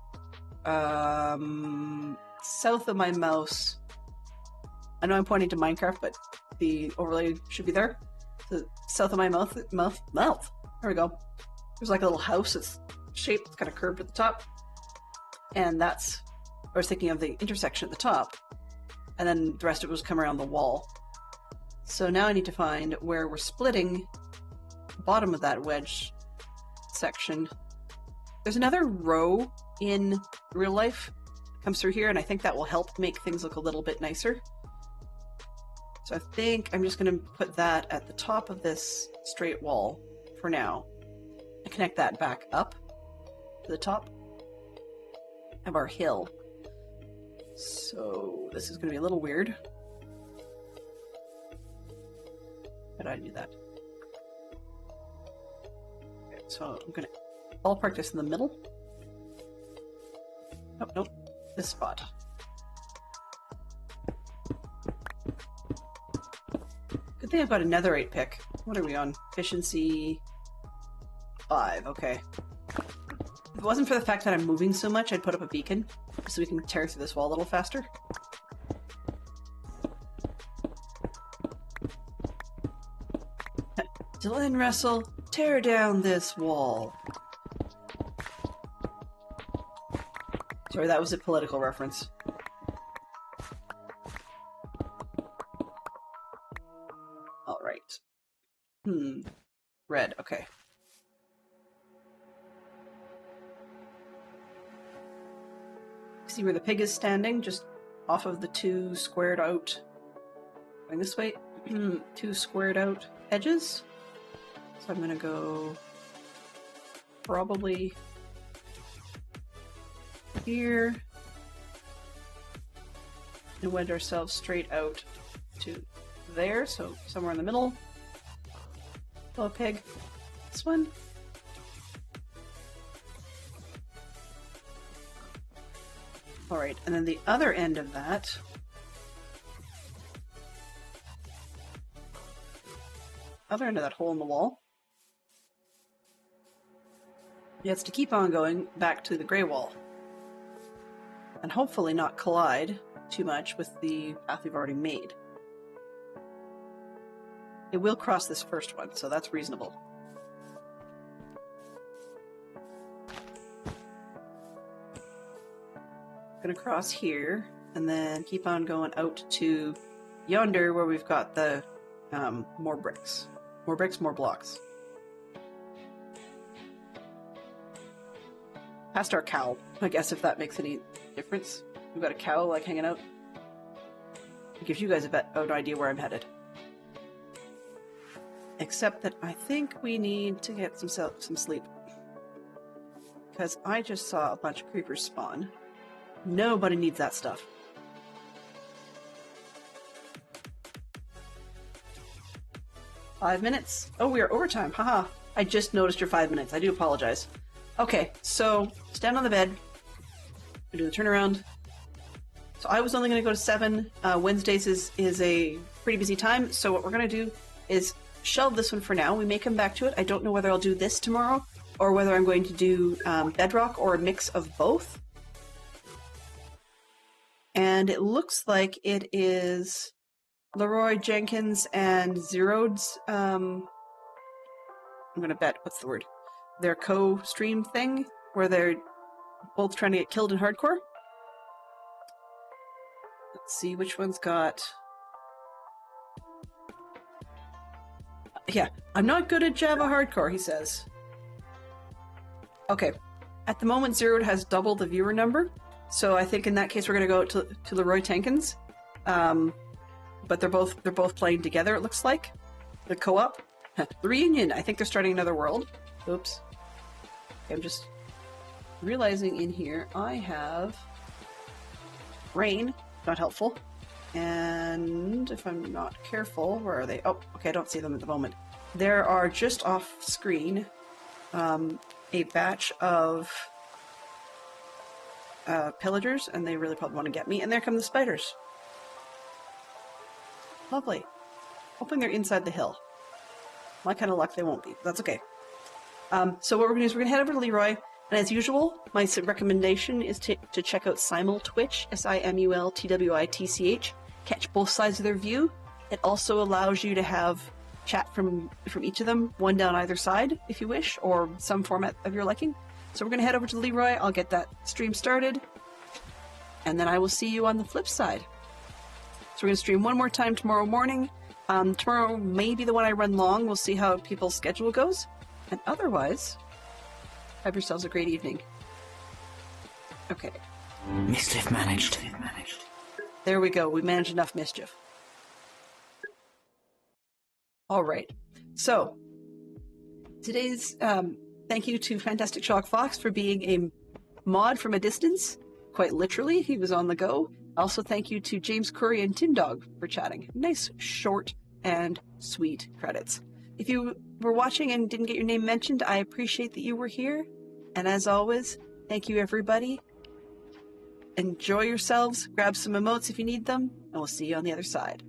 South of my mouse. I know I'm pointing to Minecraft, but the overlay should be there. The south of my mouth. There we go. There's like a little house that's shaped, it's kind of curved at the top. And that's, I was thinking of the intersection at the top. And then the rest of it was come around the wall. So now I need to find where we're splitting the bottom of that wedge section. There's another row in real life that comes through here, and I think that will help make things look a little bit nicer. So I think I'm just going to put that at the top of this straight wall for now. I connect that back up to the top of our hill. So this is going to be a little weird. How did I do that? Okay, so I'm going to ballpark this in the middle. Oh, nope. This spot. Good thing I've got a netherite pick. What are we on? Efficiency 5. Okay. If it wasn't for the fact that I'm moving so much, I'd put up a beacon so we can tear through this wall a little faster. Dylan Russell, tear down this wall. Sorry, that was a political reference. Alright. Red, okay. See where the pig is standing, just off of the two squared out, going this way, two squared out edges. So I'm gonna go probably here and wedge ourselves straight out to there, so somewhere in the middle. Hello, pig. This one. Alright, and then the other end of that, hole in the wall, it's to keep on going back to the grey wall. And hopefully not collide too much with the path we've already made. It will cross this first one, so that's reasonable. Gonna cross here, and then keep on going out to yonder where we've got the more bricks. More bricks, more blocks. Past our cow, I guess, if that makes any difference. We've got a cow, like, hanging out. It gives you guys an idea where I'm headed. Except that I think we need to get some sleep. Because I just saw a bunch of creepers spawn. Nobody needs that stuff. $5 Oh, we are overtime. Haha. I just noticed your 5 minutes. I do apologize. Okay, so stand on the bed. We do the turnaround. So I was only going to go to 7. Wednesdays is a pretty busy time. So what we're going to do is shelve this one for now. We may come back to it. I don't know whether I'll do this tomorrow or whether I'm going to do Bedrock or a mix of both. And it looks like it is Leroy Jenkins and Zerode's, I'm gonna bet, what's the word? Their co-stream thing, where they're both trying to get killed in hardcore. Let's see which one's got... Yeah, I'm not good at Java hardcore, he says. Okay, at the moment Zerode has double the viewer number. So I think in that case we're going to go to Leroy Jenkins, but they're both playing together. It looks like the co-op, the reunion. I think they're starting another world. Oops. Okay, I'm just realizing in here I have rain, not helpful, and if I'm not careful, where are they? Oh, okay, I don't see them at the moment. There are just off screen a batch of pillagers, and they really probably want to get me. And there come the spiders. Lovely. Hoping they're inside the hill. My kind of luck, they won't be. That's okay. So what we're going to do is we're going to head over to Leroy, and as usual, my recommendation is to check out SimulTwitch, SIMULTWITCH. Catch both sides of their view. It also allows you to have chat from each of them, one down either side, if you wish, or some format of your liking. So we're going to head over to Leroy, I'll get that stream started, and then I will see you on the flip side. So we're going to stream one more time tomorrow morning. Tomorrow may be the one I run long, we'll see how people's schedule goes. And otherwise, have yourselves a great evening. Okay. Mischief managed. There we go, we managed enough mischief. Alright, so today's Thank you to Fantastic Sherlock Fox for being a mod from a distance. Quite literally, he was on the go. Also, thank you to James Curry and Tin Dog for chatting. Nice, short, and sweet credits. If you were watching and didn't get your name mentioned, I appreciate that you were here. And as always, thank you, everybody. Enjoy yourselves. Grab some emotes if you need them, and we'll see you on the other side.